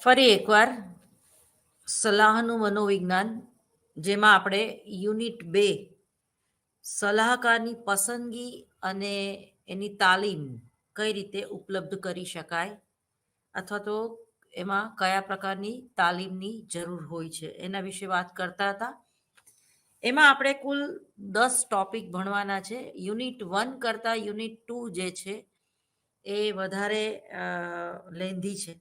ફરી એકવાર સલાહનું મનોવિજ્ઞાન, જેમાં આપણે યુનિટ 2 સલાહકારની પસંદગી અને એની તાલીમ કઈ રીતે ઉપલબ્ધ કરી શકાય અથવા તો એમાં કયા પ્રકારની તાલીમની જરૂર હોય છે એના વિશે વાત કરતા હતા. એમાં આપણે કુલ 10 ટોપિક ભણવાના છે. યુનિટ 1 કરતાં યુનિટ 2 જે છે એ વધારે લેન્ધી છે.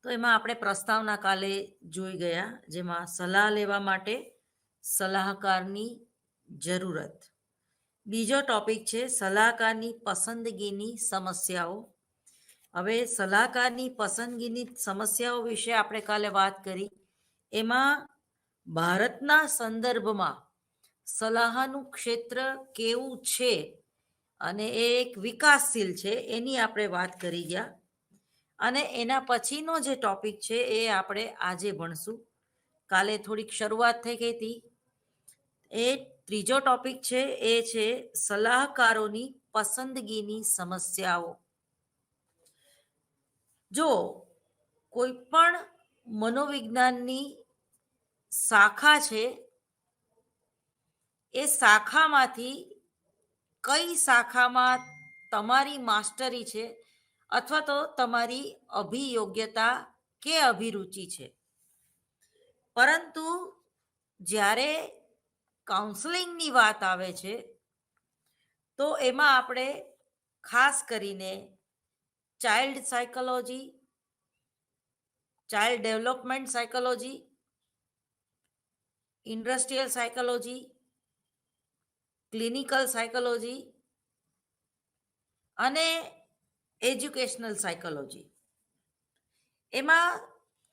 તો એમાં આપણે પ્રસ્તાવના કાલે જોઈ ગયા, જેમાં સલાહ લેવા માટે સલાહકારની જરૂરત. બીજો ટોપિક છે સલાહકારની પસંદગીની સમસ્યાઓ. હવે સલાહકારની પસંદગીની સમસ્યાઓ વિશે આપણે કાલે વાત કરી. એમાં ભારતના સંદર્ભમાં સલાહનું ક્ષેત્ર કેવું છે અને એ એક વિકાસશીલ છે એની આપણે વાત કરી ગયા. અને એના પછીનો જે ટોપિક છે એ આપણે આજે ભણશું. કાલે થોડીક શરૂઆત થઈ ગઈ હતી. એ ત્રીજો ટોપિક છે એ છે સલાહકારોની પસંદગીની સમસ્યાઓ. જો કોઈ પણ મનોવિજ્ઞાનની શાખા છે, એ શાખામાંથી કઈ શાખામાં તમારી માસ્ટરી છે અથવા તો તમારી અભિયોગ્યતા કે અભિરુચિ છે, પરંતુ જ્યારે કાઉન્સેલિંગની વાત આવે છે તો એમાં આપણે ખાસ કરીને child psychology, child development psychology, industrial psychology, clinical psychology અને એજ્યુકેશનલ સાયકોલોજી, એમાં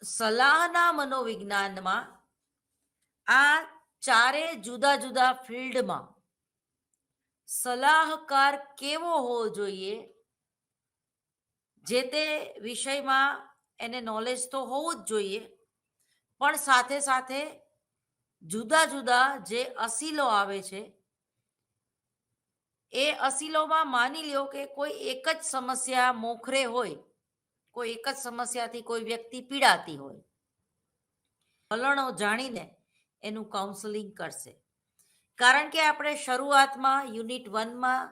સલાહના મનોવિજ્ઞાનમાં આ ચારે જુદા જુદા ફિલ્ડમાં સલાહકાર કેવો હોવો જોઈએ, જે તે વિષયમાં એને નોલેજ તો હોવું જ જોઈએ, પણ સાથે સાથે જુદા જુદા જે અસીલો આવે છે એ અસીલોમાં માની લ્યો કે કોઈ એક જ સમસ્યા મોખરે હોય, કોઈ એક જ સમસ્યાથી કોઈ વ્યક્તિ પીડાતી હોય, વલણો જાણીને એનું કાઉન્સેલિંગ કરશે. કારણ કે આપણે શરૂઆતમાં યુનિટ 1માં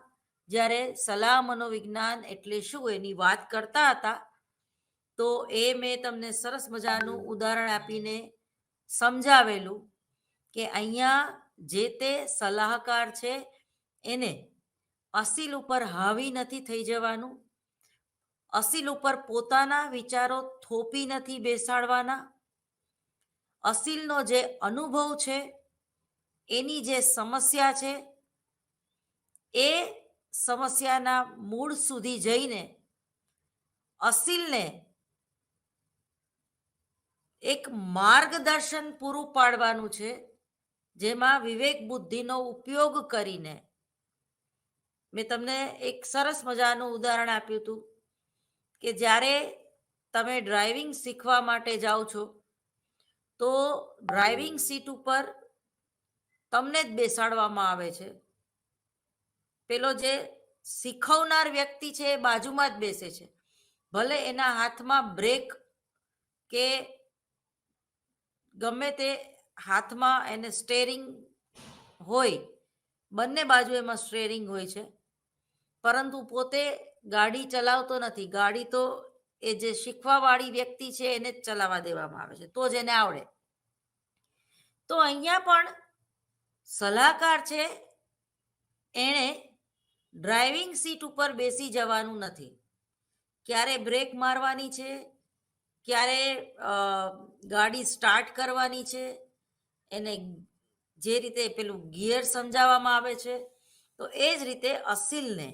જ્યારે સલાહ મનોવિજ્ઞાન એટલે શું એની વાત કરતા હતા, તો એ મેં તમને સરસ મજાનું ઉદાહરણ આપીને સમજાવેલું કે અહીંયા જે તે સલાહકાર છે એને અસીલ ઉપર હાવી નથી થઈ જવાનું, અસીલ ઉપર પોતાના વિચારો થોપી નથી બેસાડવાના, અસીલનો જે અનુભવ છે, એની જે સમસ્યા છે એ સમસ્યાના મૂળ સુધી જઈને અસીલને એક માર્ગદર્શન પૂરું પાડવાનું છે, જેમાં વિવેક બુદ્ધિનો ઉપયોગ કરીને. મેં તમને એક સરસ મજાનું ઉદાહરણ આપ્યું હતું કે જ્યારે તમે ડ્રાઇવિંગ શીખવા માટે જાઓ છો તો ડ્રાઇવિંગ સીટ ઉપર તમને જ બેસાડવામાં આવે છે. પેલો જે શીખવનાર વ્યક્તિ છે એ બાજુમાં જ બેસે છે, ભલે એના હાથમાં બ્રેક કે ગમે તે હાથમાં એને સ્ટેરિંગ હોય, બંને બાજુ એમાં સ્ટેરિંગ હોય છે, પરંતુ પોતે ગાડી ચલાવતો નથી. ગાડી તો એ જે શીખવાવાળી વ્યક્તિ છે એને જ ચલાવવા દેવામાં આવે છે, તો જ એને આવડે. તો અહીંયા પણ સલાહકાર છે એણે ડ્રાઇવિંગ સીટ ઉપર બેસી જવાનું નથી. ક્યારે બ્રેક મારવાની છે, ક્યારે ગાડી સ્ટાર્ટ કરવાની છે, એને જે રીતે પેલું ગિયર સમજાવવામાં આવે છે, તો એ જ રીતે અસીલને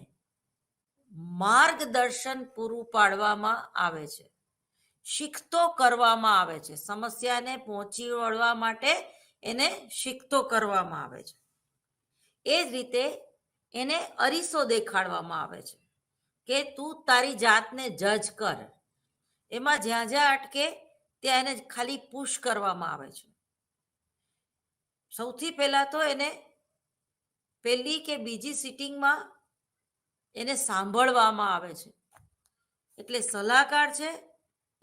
માર્ગદર્શન પૂરું પાડવામાં આવે છે, શીખતો કરવામાં આવે છે, સમસ્યાને પહોંચી વળવા માટે એને શીખતો કરવામાં આવે છે. એ જ રીતે એને અરીસો દેખાડવામાં આવે છે કે તું તારી જાતને જજ કર. એમાં જ્યાં જ્યાં અટકે ત્યાં એને ખાલી પુશ કરવામાં આવે છે. સૌથી પહેલા તો એને પહેલી કે બીજી સિટિંગમાં એને સાંભળવામાં આવે છે. એટલે સલાહકાર છે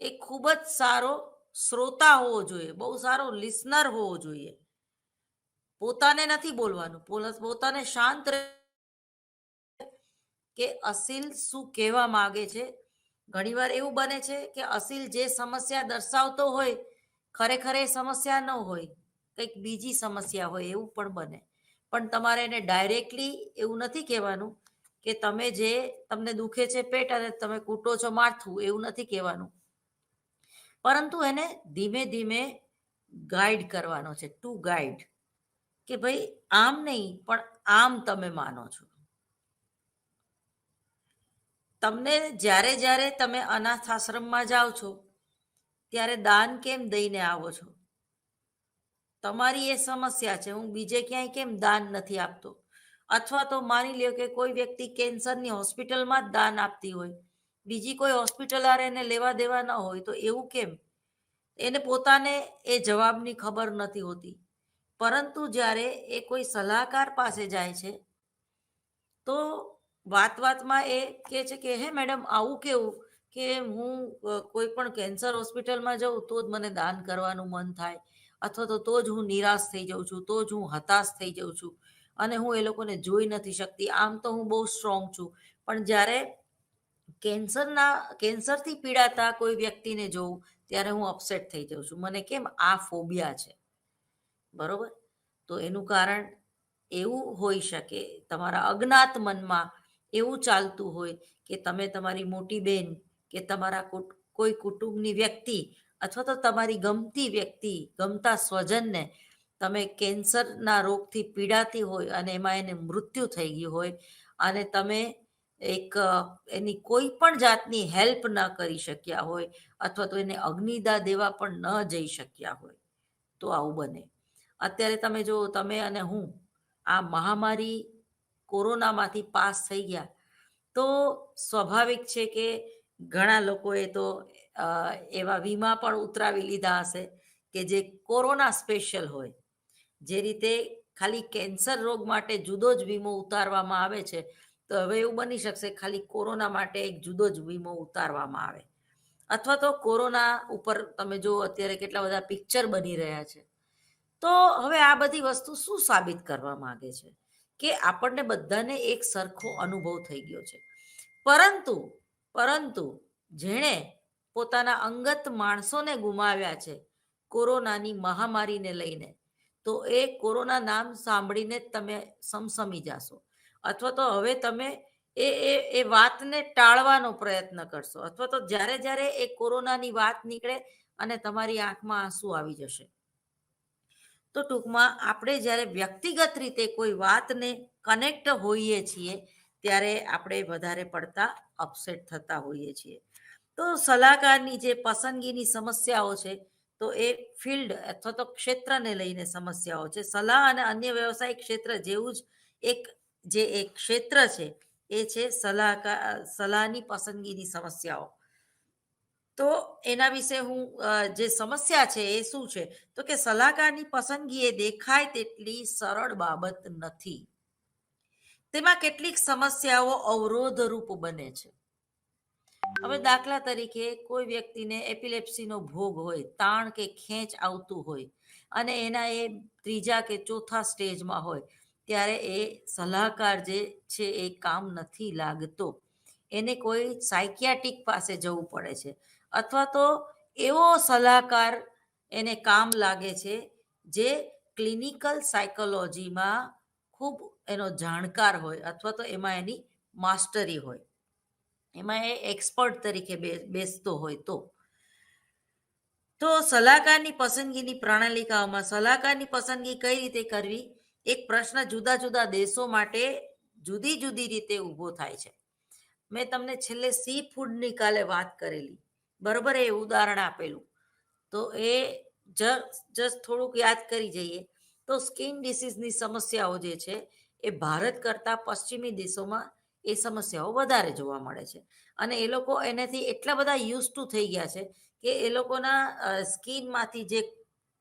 એ ખૂબ જ સારો શ્રોતા હોવો જોઈએ, બહુ સારો લિસનર હોવો જોઈએ. પોતાને નથી બોલવાનું, પોતાને શાંત કે અસીલ શું કહેવા માંગે છે. ઘણીવાર એવું બને છે કે અસીલ જે સમસ્યા દર્શાવતો હોય ખરેખર એ સમસ્યા ન હોય, કંઈક બીજી સમસ્યા હોય એવું પણ બને. પણ તમારે એને ડાયરેક્ટલી એવું નથી કહેવાનું કે તમે જે તમને દુખે છે પેટ અને તમે કૂટો છો માથું, એવું નથી કહેવાનું. પરંતુ એને ધીમે ધીમે ગાઈડ કરવાનો છે, ટુ ગાઈડ, કે ભાઈ આમ નહીં પણ આમ તમે માનો છો. તમને જ્યારે જ્યારે તમે અનાથ આશ્રમમાં જાઓ છો ત્યારે દાન કેમ દઈને આવો છો? તમારી એ સમસ્યા છે, હું બીજે ક્યાંય કેમ દાન નથી આપતો. અથવા તો માની લ્યો કે કોઈ વ્યક્તિ કેન્સરની હોસ્પિટલમાં જ દાન આપતી હોય, બીજી કોઈ હોસ્પિટલ આરે એને લેવા દેવા ન હોય, તો એવું કેમ? એને પોતાને એ જવાબની ખબર નથી હોતી. પરંતુ જ્યારે એ કોઈ સલાહકાર પાસે જાય છે તો વાત વાતમાં એ કહે છે કે હે મેડમ આવું કેવું કે હું કોઈ પણ કેન્સર હોસ્પિટલમાં જાઉં તો જ મને દાન કરવાનું મન થાય, અથવા તો જ હું નિરાશ થઈ જાઉં છું, તો જ હું હતાશ થઈ જાઉં છું અને હું એ લોકોને જોઈ નથી શકતી. આમ તો હું બહુ સ્ટ્રોંગ છું, પણ જ્યારે કેન્સરથી પીડાતા કોઈ વ્યક્તિને જોઉં ત્યારે હું અપસેટ થઈ જાઉં છું. મને કેમ આ ફોબિયા છે, બરોબર? તો એનું કારણ એવું હોઈ શકે, તમારા અજ્ઞાત મનમાં એવું ચાલતું હોય કે તમે તમારી મોટી બેન કે તમારા કોઈ કુટુંબની વ્યક્તિ અથવા તો તમારી ગમતી વ્યક્તિ, ગમતા સ્વજનને તમે કેન્સરના રોગથી પીડાતી હોય અને એમાં એને મૃત્યુ થઈ ગયું હોય અને તમે એક એની કોઈ પણ જાતની હેલ્પ ન કરી શક્યા હોય અથવા તો એને અગ્નિદા દેવા પણ ન જઈ શક્યા હોય, તો આવું બને. અત્યારે તમે જો તમે અને હું આ મહામારી કોરોનામાંથી પાસ થઈ ગયા તો સ્વાભાવિક છે કે ઘણા લોકોએ તો એવા વીમા પણ ઉતરાવી લીધા હશે કે જે કોરોના સ્પેશિયલ હોય. જે રીતે ખાલી કેન્સર રોગ માટે જુદો જ વીમો ઉતારવામાં આવે છે, તો હવે એવું બની શકશે ખાલી કોરોના માટે એક જુદો જ વીમો ઉતારવામાં આવે. અથવા તો કોરોના ઉપર તમે જો અત્યારે કેટલા બધા પિક્ચર બની રહ્યા છે. તો હવે આ બધી વસ્તુ શું સાબિત કરવા માંગે છે? કે આપણને બધાને એક સરખો અનુભવ થઈ ગયો છે. પરંતુ જેણે પોતાના અંગત માણસોને ગુમાવ્યા છે કોરોનાની મહામારીને લઈને, તો એ કોરોના નામ સાંભળીને જ તમે સમસમી જાશો, અથવા તો હવે તમે એ વાતને ટાળવાનો પ્રયત્ન કરશો, અથવા તો જ્યારે જ્યારે એ કોરોનાની વાત નીકળે અને તમારી આંખમાં આંસુ આવી જશે. તો ટૂંકમાં આપણે જ્યારે વ્યક્તિગત રીતે કોઈ વાતને કનેક્ટ હોઈએ છીએ ત્યારે આપણે વધારે પડતા અપસેટ થતા હોઈએ છીએ. તો સલાહકારની જે પસંદગીની સમસ્યાઓ છે, તો એ ફિલ્ડ અથવા તો ક્ષેત્રને લઈને સમસ્યાઓ છે. સલાહ અને અન્ય વ્યવસાયિક ક્ષેત્ર જેવું જ એક ક્ષેત્ર છે, એ છે સલાહની પસંદગીની સમસ્યાઓ. તો એના વિશે હું જે સમસ્યા છે એ શું છે, તો કે સલાહકારની પસંદગી એ દેખાય તેટલી સરળ બાબત નથી. તેમાં કેટલીક સમસ્યાઓ અવરોધરૂપ બને છે. હવે દાખલા તરીકે કોઈ વ્યક્તિને એપિલેપ્સીનો ભોગ હોય, તાણ કે ખેંચ આવતું હોય અને એના એ ત્રીજા કે ચોથા સ્ટેજમાં હોય, ત્યારે એ સલાહકાર જે છે એ કામ નથી લાગતો. એને કોઈ સાયકિયાટિક પાસે જવું પડે છે, અથવા તો એવો સલાહકાર એને કામ લાગે છે જે ક્લિનિકલ સાયકોલોજીમાં ખૂબ એનો જાણકાર હોય અથવા તો એમાં એની માસ્ટરી હોય, એમાં એ એક્સપર્ટ તરીકે બેસતો હોય. તો સલાહકારની પસંદગીની પ્રણાલિકાઓમાં સલાહકારની પસંદગી કઈ રીતે કરવી, એક પ્રશ્ન જુદા જુદા દેશો માટે જુદી જુદી રીતે ઊભો થાય છે. મેં તમને છેલ્લે સી ફૂડની કાલે વાત કરેલી, બરોબર, એ ઉદાહરણ આપેલું, તો એ જસ્ટ થોડુંક યાદ કરી જઈએ તો સ્કિન ડિસીઝની સમસ્યાઓ જે છે એ ભારત કરતાં પશ્ચિમી દેશોમાં એ સમસ્યાઓ વધારે જોવા મળે છે. અને એ લોકો એનાથી એટલા બધા યુઝ ટુ થઈ ગયા છે કે એ લોકોના સ્કિનમાંથી જે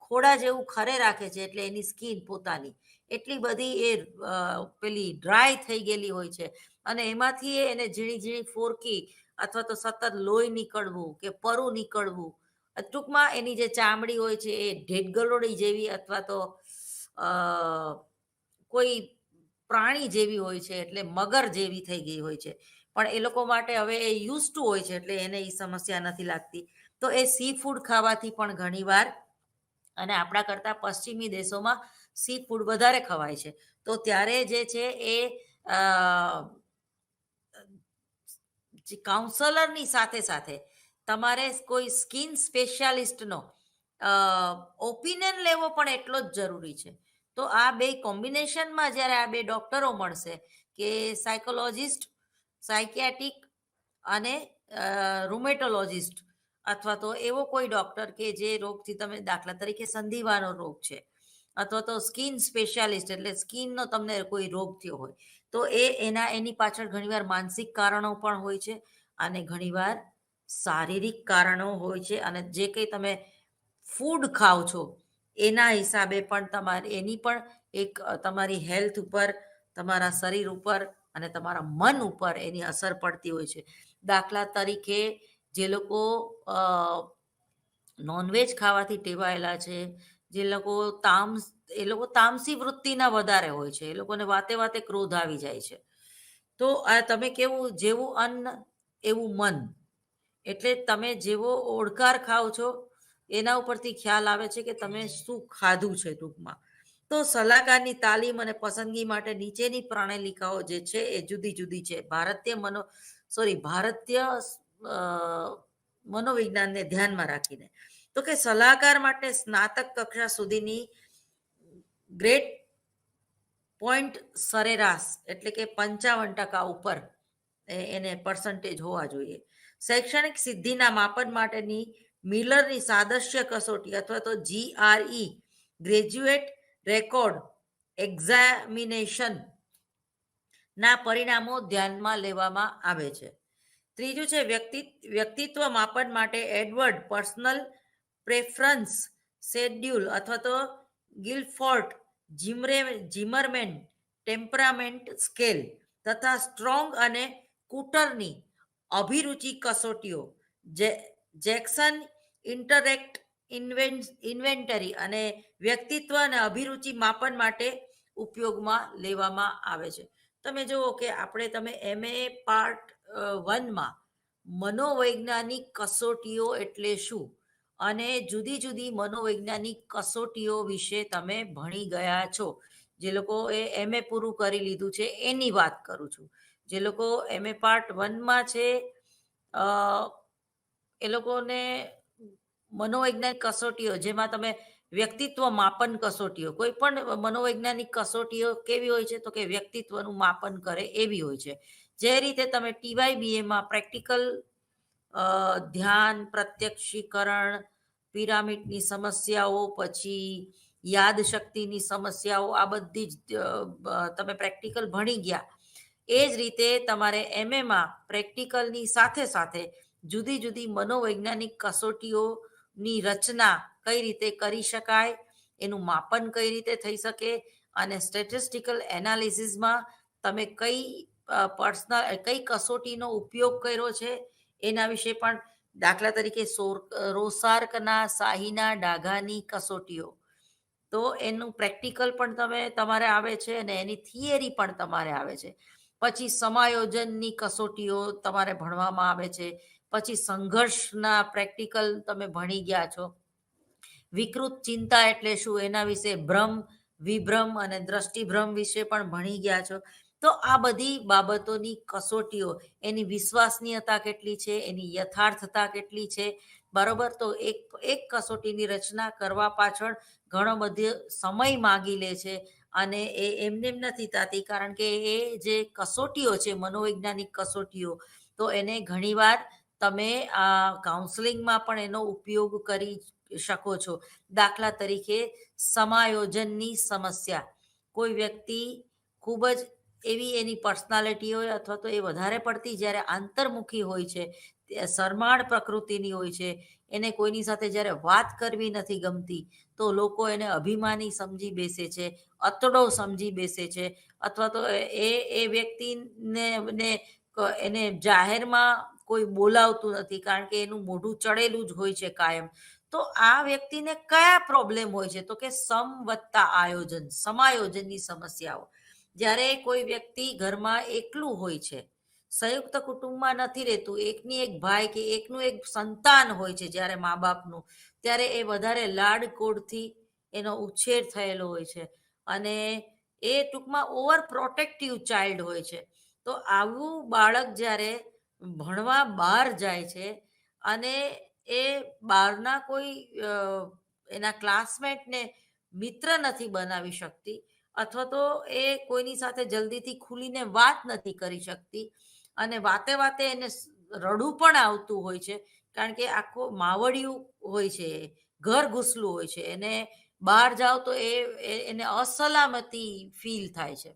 ખોડા જેવું ખરે રાખે છે, એટલે એની સ્કિન પોતાની એટલી બધી એ પેલી ડ્રાય થઈ ગયેલી હોય છે અને એમાંથી એને ઝીણી ઝીણી ફોરકી અથવા તો સતત લોહી નીકળવું કે પરુ નીકળવું, ટૂંકમાં એની જે ચામડી હોય છે એ ઢેડગલોડી જેવી અથવા તો અ, કોઈ પ્રાણી જેવી હોય છે, એટલે મગર જેવી થઈ ગઈ હોય છે. પણ એ લોકો માટે હવે એ યુઝ ટુ હોય છે, એટલે એને એ સમસ્યા નથી લાગતી. તો એ સી ફૂડ ખાવાથી પણ ઘણીવાર, અને આપણા કરતાં પશ્ચિમી દેશોમાં સી ફૂડ વધારે ખવાય છે, તો ત્યારે જે છે એ અ, જે કાઉન્સલરની સાથે સાથે તમારે કોઈ સ્કિન સ્પેશિયાલિસ્ટનો ઓપિનિયન લેવો પણ એટલો જ જરૂરી છે. તો આ બે કોમ્બિનેશનમાં જ્યારે આ બે ડોક્ટરો મળશે, કે સાયકોલોજિસ્ટ, સાયકિયાટિક અને રૂમેટોલોજિસ્ટ, અથવા તો એવો કોઈ ડોક્ટર કે જે રોગથી તમે, દાખલા તરીકે સંધિવાનો રોગ છે, અથવા તો સ્કિન સ્પેશિયાલિસ્ટ એટલે સ્કિનનો તમને કોઈ રોગ થયો હોય, તો એની પાછળ ઘણીવાર માનસિક કારણો પણ હોય છે અને ઘણીવાર શારીરિક કારણો હોય છે. અને જે કંઈ તમે ફૂડ ખાઓ છો એના હિસાબે પણ તમારે એની પણ એક તમારી હેલ્થ ઉપર, તમારા શરીર ઉપર અને તમારા મન ઉપર એની અસર પડતી હોય છે. દાખલા તરીકે જે લોકો નોનવેજ ખાવાથી ટેવાયેલા છે, જે લોકો એ લોકો તામસી વૃત્તિના વધારે હોય છે, એ લોકોને વાતે વાતે ક્રોધ આવી જાય છે. તો આ તમે કેવું, જેવું અન્ન એવું મન, એટલે તમે જેવો ઓળકાર ખાઓ છો એના ઉપરથી ખ્યાલ આવે છે કે તમે શું ખાધું છે ટૂંકમાં. તો સલાહકારની તાલીમ અને પસંદગી માટે નીચેની પ્રણાલિકાઓ જે છે એ જુદી જુદી છે. ભારતીય મનોવિજ્ઞાનને ધ્યાનમાં રાખીને, તો કે સલાહકાર માટે સ્નાતક કક્ષા સુધીની ગ્રેડ પોઈન્ટ સરેરાશ એટલે કે 55% ઉપર એને પર્સન્ટેજ હોવા જોઈએ. શૈક્ષણિક સિદ્ધિના માપન માટેની મિલરની સાદસ્ય કસોટી અથવા તો GRE, ગ્રેજ્યુએટ રેકોર્ડ એક્ઝામિનેશન ના પરિણામો ધ્યાનમાં લેવામાં આવે છે. ત્રીજું છે વ્યક્તિત્વ માપન માટે એડવર્ડ પર્સનલ પ્રેફરન્સ શેડ્યુલ અથવા તો ગિલફોર્ટ જીમરમેન ટેમ્પરામેન્ટ સ્કેલ તથા સ્ટ્રોંગ અને કુટરની અભિરુચિ કસોટીઓ, જેક્સન ઇન્ટરેક્ટ ઇન્વેન્ટરી અને વ્યક્તિત્વ અને અભિરુચિ માપન માટે ઉપયોગમાં લેવામાં આવે છે. તમે જુઓ કે તમે MA પાર્ટ 1માં મનોવૈજ્ઞાનિક કસોટીઓ એટલે શું અને જુદી જુદી મનોવૈજ્ઞાનિક કસોટીઓ વિશે તમે ભણી ગયા છો. જે લોકો એ MA પૂરું કરી લીધું છે એની વાત કરું છું. જે લોકો MA પાર્ટ 1માં છે, એ લોકોને મનોવૈજ્ઞાનિક કસોટીઓ, જેમાં તમે વ્યક્તિત્વ માપન કસોટીઓ, કોઈ પણ મનોવૈજ્ઞાનિક કસોટીઓ કેવી હોય છે, તો કે વ્યક્તિત્વનું માપન કરે એવી હોય છે. જે રીતે તમે TYBAમાં પ્રેક્ટિકલ ધ્યાન, પ્રત્યક્ષીકરણ, પિરામિડની સમસ્યાઓ, પછી યાદશક્તિની સમસ્યાઓ, આ બધી જ તમે પ્રેક્ટિકલ ભણી ગયા. એ જ રીતે તમારે MAમાં પ્રેક્ટિકલની સાથે સાથે જુદી જુદી મનોવૈજ્ઞાનિક કસોટીઓની રચના કઈ રીતે કરી શકાય, એનું માપન કઈ રીતે થઈ શકે, અને સ્ટેટિસ્ટિકલ એનાલિસિસમાં તમે કઈ કસોટીનો ઉપયોગ કર્યો છે એના વિશે પણ, દાખલા તરીકે રોસાર્કના શાહીના ડાઘાની કસોટીઓ, તો એનું પ્રેક્ટિકલ પણ તમારે આવે છે અને એની થિયરી પણ તમારે આવે છે. પછી સમાયોજનની કસોટીઓ તમારે ભણવામાં આવે છે. પછી સંઘર્ષના પ્રેક્ટિકલ તમે ભણી ગયા છો. વિકૃત ચિંતા એટલે શું એના વિશે ભ્રમ, વિભ્રમ અને દ્રષ્ટિભ્રમ વિશે પણ ભણી ગયા છો. તો આ બધી બાબતોની કસોટીઓ, એની વિશ્વસનીયતા કેટલી છે, એની યથાર્થતા કેટલી છે, બરોબર. તો એક કસોટીની રચના કરવા પાછળ ઘણો બધો સમય માગી લે છે અને એ એમને એમ નથી થતી, કારણ કે એ જે કસોટીઓ છે, મનોવૈજ્ઞાનિક કસોટીઓ, તો એને ઘણીવાર તમે કાઉન્સલિંગમાં પણ એનો ઉપયોગ કરી શકો છો. દાખલા તરીકે સમાયોજનની સમસ્યા, કોઈ વ્યક્તિ ખૂબ જ એવી એની પર્સનાલિટી હોય અથવા તો એ વધારે પડતી જ્યારે આંતરમુખી હોય છે, શરમાળ પ્રકૃતિની હોય છે, એને કોઈની સાથે જ્યારે વાત કરવી નથી ગમતી, તો લોકો એને અભિમાની સમજી બેસે છે, અતડો સમજી બેસે છે, અથવા તો એ વ્યક્તિને એને જાહેરમાં કોઈ બોલાવતું નથી, કારણ કે એનું મોઢું ચડેલું જ હોય છે કાયમ. તો આ વ્યક્તિને કયા પ્રોબ્લેમ હોય છે? તો કે સમ વત્તા આયોજન, સમાયોજનની સમસ્યાઓ. જ્યારે કોઈ વ્યક્તિ ઘરમાં એકલું હોય છે, સંયુક્ત કુટુંબમાં નથી રહેતું, એકની એક ભાઈ કે એકનું એક સંતાન હોય છે જ્યારે મા બાપનું, ત્યારે એ વધારે લાડકોડથી એનો ઉછેર થયેલો હોય છે, અને એ ટૂંકમાં ઓવર પ્રોટેક્ટિવ ચાઇલ્ડ હોય છે. તો આવું બાળક જ્યારે ભણવા બહાર જાય છે અને એ બહારના કોઈ એના ક્લાસમેટને મિત્ર નથી બનાવી શકતી, અથવા તો એ કોઈની સાથે જલ્દીથી ખુલીને વાત નથી કરી શકતી, અને વાતે વાતે એને રડવું પણ આવતું હોય છે, કારણ કે આખો માવડિયું હોય છે, ઘર ઘૂસલું હોય છે, એને બહાર જાઓ તો એને અસલામતી ફીલ થાય છે.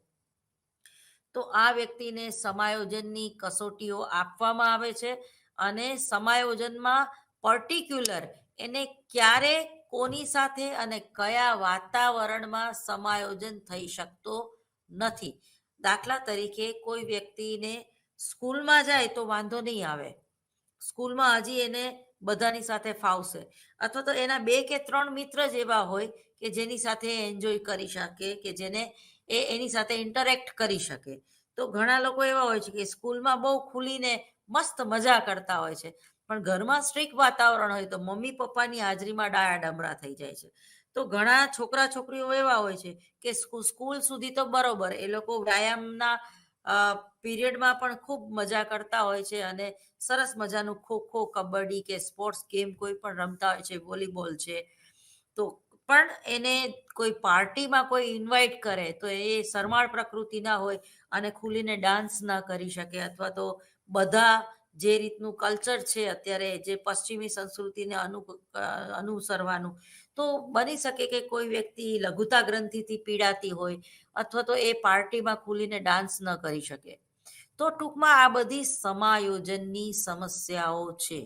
તો આ વ્યક્તિને સમાયોજનની કસોટીઓ આપવામાં આવે છે, અને સમાયોજનમાં પર્ટિક્યુલર એને ક્યારે, કોની સાથે અને કયા વાતાવરણમાં સમાયોજન થઈ શકતો નથી. દાખલા તરીકે કોઈ વ્યક્તિને સ્કૂલમાં જાય તો વાંધો નહીં આવે, સ્કૂલમાં હજી એને બધાની સાથે ફાવશે, અથવા તો એના 2 કે 3 મિત્ર જ એવા હોય કે જેની સાથે એન્જોય કરી શકે, કે જેને એની સાથે ઇન્ટરેક્ટ કરી શકે. તો ઘણા લોકો એવા હોય છે કે સ્કૂલમાં બહુ ખુલીને મસ્ત મજા કરતા હોય છે, પણ ઘરમાં સ્ટ્રિક્ટ વાતાવરણ હોય તો મમ્મી પપ્પાની હાજરીમાં ડાયા ડમરા થઈ જાય છે. તો ઘણા છોકરા છોકરીઓ એવા હોય છે કે સ્કૂલ સુધી તો બરોબર, એ લોકો વ્યાયામના પીરિયડમાં પણ ખૂબ મજા કરતા હોય છે, અને સરસ મજાનું ખોખો, કબડ્ડી કે સ્પોર્ટ્સ ગેમ કોઈ પણ રમતા હોય છે, વોલીબોલ છે. તો પણ એને કોઈ પાર્ટીમાં કોઈ ઇન્વાઇટ કરે તો એ શરમાળ પ્રકૃતિના હોય અને ખુલીને ડાન્સ ના કરી શકે, અથવા તો બધા જે રીતનું કલ્ચર છે અત્યારે, જે પશ્ચિમી સંસ્કૃતિને અનુસરવાનું, તો બની શકે કે કોઈ વ્યક્તિ લઘુતા ગ્રંથિથી પીડાતી હોય, અથવા તો એ પાર્ટીમાં ખુલીને ડાન્સ ન કરી શકે. તો ટૂંકમાં આ બધી સમાયોજનની સમસ્યાઓ છે.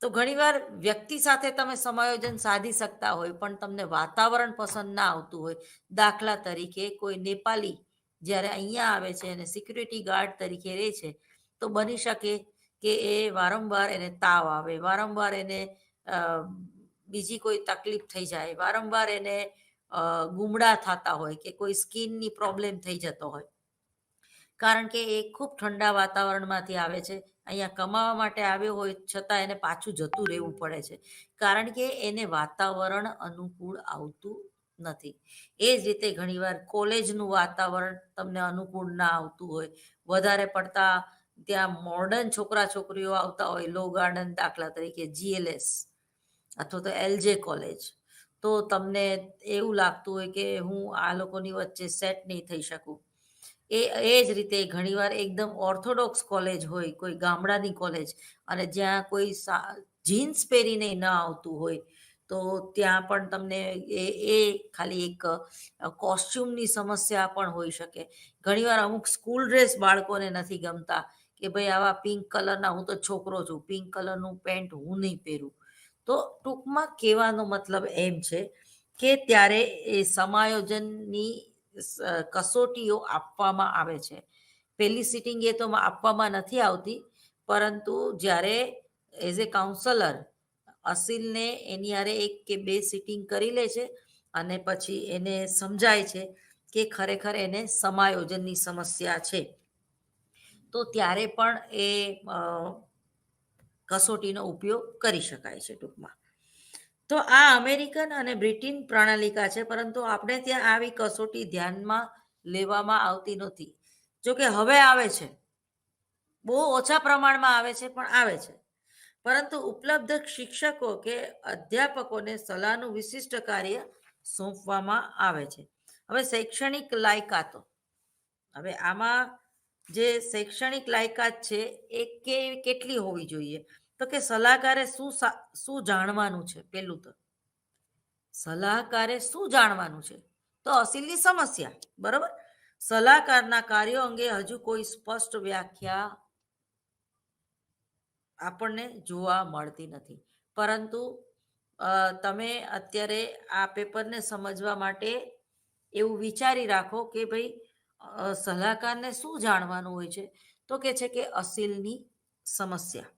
તો ઘણીવાર વ્યક્તિ સાથે તમે સમાયોજન સાધી શકતા હોય, પણ તમને વાતાવરણ પસંદ ના આવતું હોય. દાખલા તરીકે કોઈ નેપાળી જ્યારે અહીંયા આવે છે અને સિક્યુરિટી ગાર્ડ તરીકે રહે છે, તો બની શકે કે એ વારંવાર એને તાવ આવે, વારંવાર એને બીજી કોઈ તકલીફ થઈ જાય, વારંવાર એને ગુમડા થતા હોય, કે કોઈ સ્કિનની પ્રોબ્લેમ થઈ જતો હોય, કારણ કે એ ખૂબ ઠંડા વાતાવરણમાંથી આવે છે, અહીંયા કમાવા માટે આવ્યો હોય છતાં એને પાછું જતું રહેવું પડે છે, કારણ કે એને વાતાવરણ અનુકૂળ આવતું નથી. એ જ રીતે ઘણીવાર કોલેજનું વાતાવરણ તમને અનુકૂળ ના આવતું હોય, વધારે પડતા ત્યાં મોડર્ન છોકરા છોકરીઓ આવતા હોય, લો ગાર્ડન દાખલા તરીકે GLS અથવા તો LJ કોલેજ, તો તમને એવું લાગતું હોય કે હું આ લોકોની વચ્ચે સેટ નહીં થઈ શકું. એ જ રીતે ઘણીવાર એકદમ ઓર્થોડોક્સ કોલેજ હોય, કોઈ ગામડાની કોલેજ, અને જ્યાં કોઈ જીન્સ પહેરીને ન આવતું હોય, તો ત્યાં પણ તમને એ ખાલી એક કોસ્ચ્યુમની સમસ્યા પણ હોઈ શકે. ઘણીવાર અમુક સ્કૂલ ડ્રેસ બાળકોને નથી ગમતા, કે ભાઈ આવા પિંક કલરના, હું તો છોકરો છું, પિંક કલરનું પેન્ટ હું નહીં પહેરું. તો ટૂંકમાં કહેવાનો મતલબ એમ છે કે ત્યારે એ સમાયોજનની કસોટીઓ આપવામાં આવે છે. પહેલી સિટિંગ એ તો આપવામાં નથી આવતી, પરંતુ જ્યારે એઝ એ કાઉન્સલર અસીલને એની હારે 1 કે 2 સિટિંગ કરી લે છે, અને પછી એને સમજાય છે કે ખરેખર એને સમાયોજનની સમસ્યા છે, તો ત્યારે પણ એ કસોટીનો ઉપયોગ કરી શકાય છે ટૂંકમાં. તો આ અમેરિકન અને બ્રિટન પ્રણાલિકા છે, પરંતુ આપણે ત્યાં આવી કસોટી ધ્યાનમાં લેવામાં આવતી નથી. જો કે હવે આવે છે, બહુ ઓછા પ્રમાણમાં આવે છે, પણ આવે છે. પરંતુ ઉપલબ્ધ શિક્ષકો કે અધ્યાપકોને સલાહનું વિશિષ્ટ કાર્ય સોંપવામાં આવે છે. હવે શૈક્ષણિક લાયકાતો, હવે આમાં જે શૈક્ષણિક લાયકાત છે એ કેટલી હોવી જોઈએ? તો કે સલાહકારે શું જાણવાનું છે? પેલું તો સલાહકારે શું જાણવાનું છે? તો અસીલની સમસ્યા, બરોબર. સલાહકારના કાર્યો અંગે હજુ કોઈ સ્પષ્ટ વ્યાખ્યા આપણને જોવા મળતી નથી. પરંતુ તમે અત્યારે આ પેપરને સમજવા માટે એવું વિચારી રાખો કે ભાઈ સલાહકારને શું જાણવાનું હોય છે, તો કે છે કે અસીલની સમસ્યા.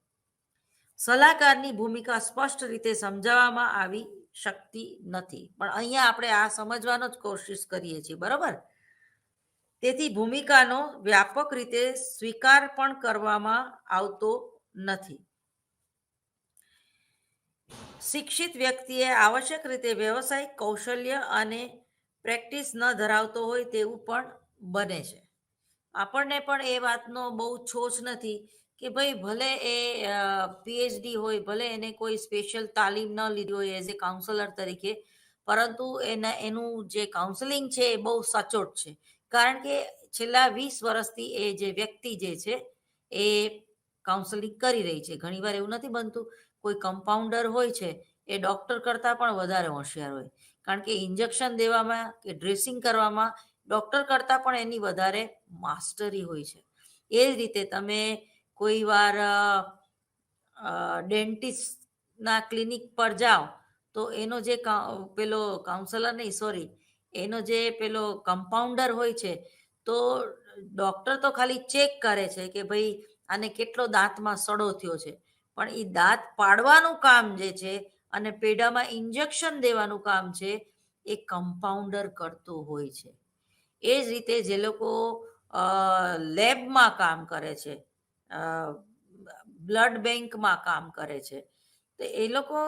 સલાહકારની ભૂમિકા સ્પષ્ટ રીતે સમજાવવામાં આવી શકતી નથી, પણ અહીંયા આપણે આ સમજવાનો જ કોશિશ કરીએ છીએ, બરાબર. તેથી ભૂમિકાનો વ્યાપક રીતે સ્વીકાર પણ કરવામાં આવતો નથી. શિક્ષિત વ્યક્તિએ આવશ્યક રીતે વ્યવસાયિક કૌશલ્ય અને પ્રેક્ટિસ ન ધરાવતો હોય તેવું પણ બને છે. આપણને પણ એ વાતનો બહુ છોછ નથી કે ભાઈ ભલે એ પીએચડી હોય, ભલે એને કોઈ સ્પેશિયલ તાલીમ ન લીધી હોય એઝ એ કાઉન્સલર તરીકે, પરંતુ એનું જે કાઉન્સેલિંગ છે એ બહુ સચોટ છે. કારણ કે છેલ્લા 20 વર્ષથી એ જે વ્યક્તિ જે છે એ કાઉન્સેલિંગ કરી રહી છે. ઘણીવાર એવું નથી બનતું, કોઈ કમ્પાઉન્ડર હોય છે એ ડૉક્ટર કરતાં પણ વધારે હોશિયાર હોય, કારણ કે ઇન્જેક્શન દેવામાં કે ડ્રેસિંગ કરવામાં ડૉક્ટર કરતાં પણ એની વધારે માસ્ટરી હોય છે. એ જ રીતે તમે કોઈ વાર ડેન્ટિસ્ટના ક્લિનિક પર જાઓ તો એનો જે પેલો કાઉન્સલર નહીં, સોરી, એનો જે પેલો કમ્પાઉન્ડર હોય છે, તો ડૉક્ટર તો ખાલી ચેક કરે છે કે ભાઈ આને કેટલો દાંતમાં સડો થયો છે, પણ એ દાંત પાડવાનું કામ જે છે અને પેડામાં ઇન્જેક્શન દેવાનું કામ છે એ કમ્પાઉન્ડર કરતો હોય છે. એ જ રીતે જે લોકો લેબમાં કામ કરે છે, બ્લડ બેંકમાં કામ કરે છે, તો એ લોકો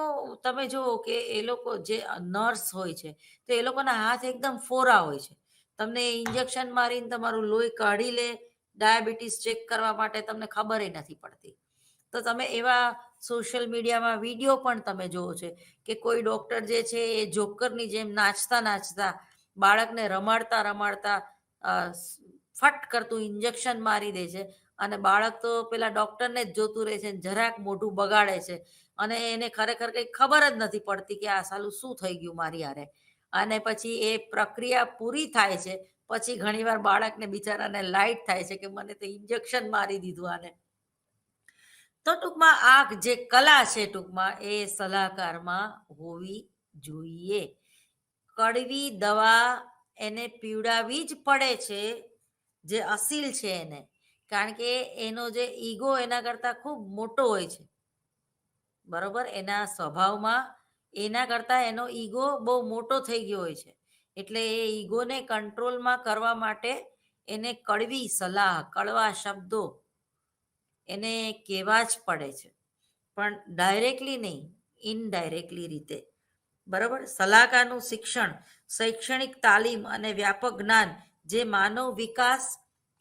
તમે જુઓ કે એ લોકો જે નર્સ હોય છે તો એ લોકોના હાથ એકદમ ફોરા હોય છે. તમને ઇન્જેક્શન મારીને તમારું લોહી કાઢી લે, ડાયાબિટીસ ચેક કરવા માટે તમને ખબર નથી પડતી. તો તમે એવા સોશિયલ મીડિયામાં વિડીયો પણ તમે જોવો છે કે કોઈ ડૉક્ટર જે છે એ જોકરની જેમ નાચતા નાચતા બાળકને રમાડતા રમાડતા ફટ કરતું ઇન્જેક્શન મારી દે છે, અને બાળક તો પેલા ડૉક્ટરને જ જોતું રહે છે, જરાક મોઢું બગાડે છે, અને એને ખરેખર કંઈ ખબર જ નથી પડતી કે આ સાલું શું થઈ ગયું મારી હારે. અને પછી એ પ્રક્રિયા પૂરી થાય છે પછી ઘણીવાર બાળકને બિચારાને લાઇટ થાય છે કે મને તો ઇન્જેક્શન મારી દીધું આને. તો ટૂંકમાં આ જે કલા છે ટૂંકમાં એ સલાહકારમાં હોવી જોઈએ. કડવી દવા એને પીવડાવી જ પડે છે જે અસીલ છે એને, કારણ કે એનો જે ઈગો એના કરતાં ખૂબ મોટો હોય છે, બરોબર. એના સ્વભાવમાં એના કરતાં એનો ઈગો બહુ મોટો થઈ ગયો હોય છે, એટલે એ ઈગોને કંટ્રોલમાં કરવા માટે એને કડવી સલાહ, કડવા શબ્દો એને કહેવા જ પડે છે, પણ ડાયરેક્ટલી નહીં, ઇનડાયરેક્ટલી રીતે, બરાબર. સલાહકારનું શિક્ષણ, શૈક્ષણિક તાલીમ અને વ્યાપક જ્ઞાન જે માનવ વિકાસ,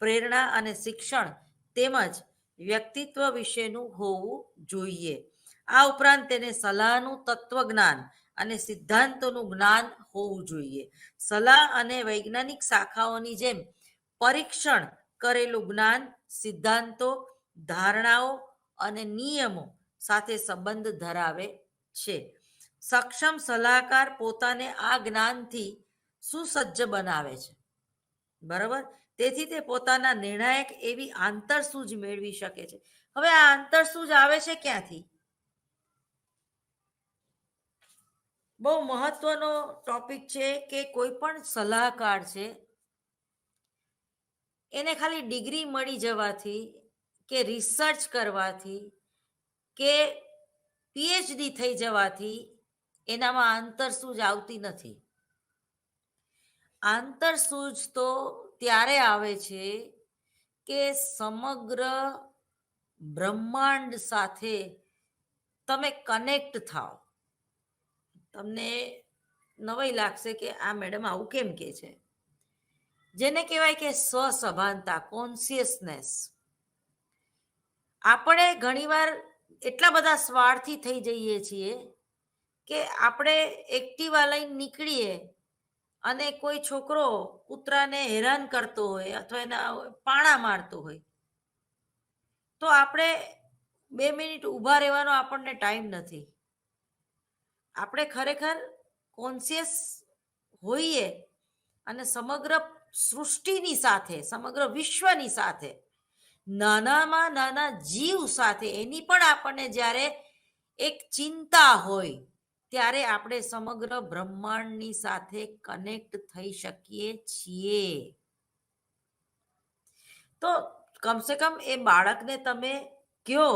પ્રેરણા અને શિક્ષણ તેમજ વ્યક્તિત્વ વિશેનું હોવું જોઈએ. આ ઉપરાંત તેને સલાહનું તત્વજ્ઞાન અને સિદ્ધાંતોનું જ્ઞાન હોવું જોઈએ. સલાહ અને વૈજ્ઞાનિક શાખાઓની જેમ પરીક્ષણ કરેલું જ્ઞાન, સિદ્ધાંતો, ધારણાઓ અને નિયમો સાથે સંબંધ ધરાવે છે. સક્ષમ સલાહકાર પોતાને આ જ્ઞાનથી સુસજ્જ બનાવે છે, બરાબર. તેથી તે પોતાના નિર્ણાયક એવી આંતરસૂઝ મેળવી શકે છે. હવે આ આંતરસૂઝ આવે છે ક્યાંથી? બહુ મહત્વનો ટોપિક છે કે કોઈ પણ સલાહકાર છે એને ખાલી ડિગ્રી મળી જવાથી કે રિસર્ચ કરવાથી કે પીએચડી થઈ જવાથી એનામાં આંતરસૂઝ આવતી નથી. આંતરસૂઝ તો ત્યારે આવે છે કે સમગ્ર બ્રહ્માંડ સાથે તમે કનેક્ટ થાઓ. તમને નવાઈ લાગશે કે આ મેડમ આવું કેમ કે છે, જેને કહેવાય કે સ્વસભાનતા, કોન્શિયસનેસ. આપણે ઘણીવાર એટલા બધા સ્વાર્થી થઈ જઈએ છીએ કે આપણે એક્ટિવા લઈને નીકળીએ અને કોઈ છોકરો કૂતરાને હેરાન કરતો હોય અથવા એના પાણા મારતો હોય તો આપણે 2 મિનિટ ઊભા રહેવાનો આપણને ટાઈમ નથી. આપણે ખરેખર કોન્શિયસ હોઈએ અને સમગ્ર સૃષ્ટિની સાથે, સમગ્ર વિશ્વની સાથે, નાનામાં નાના જીવ સાથે એની પણ આપણને જ્યારે એક ચિંતા હોય ત્યારે આપણે સમગ્ર બ્રહ્માંડની સાથે કનેક્ટ થઈ શકીએ છીએ. તો કમસે કમ એ બાળકને તમે કહો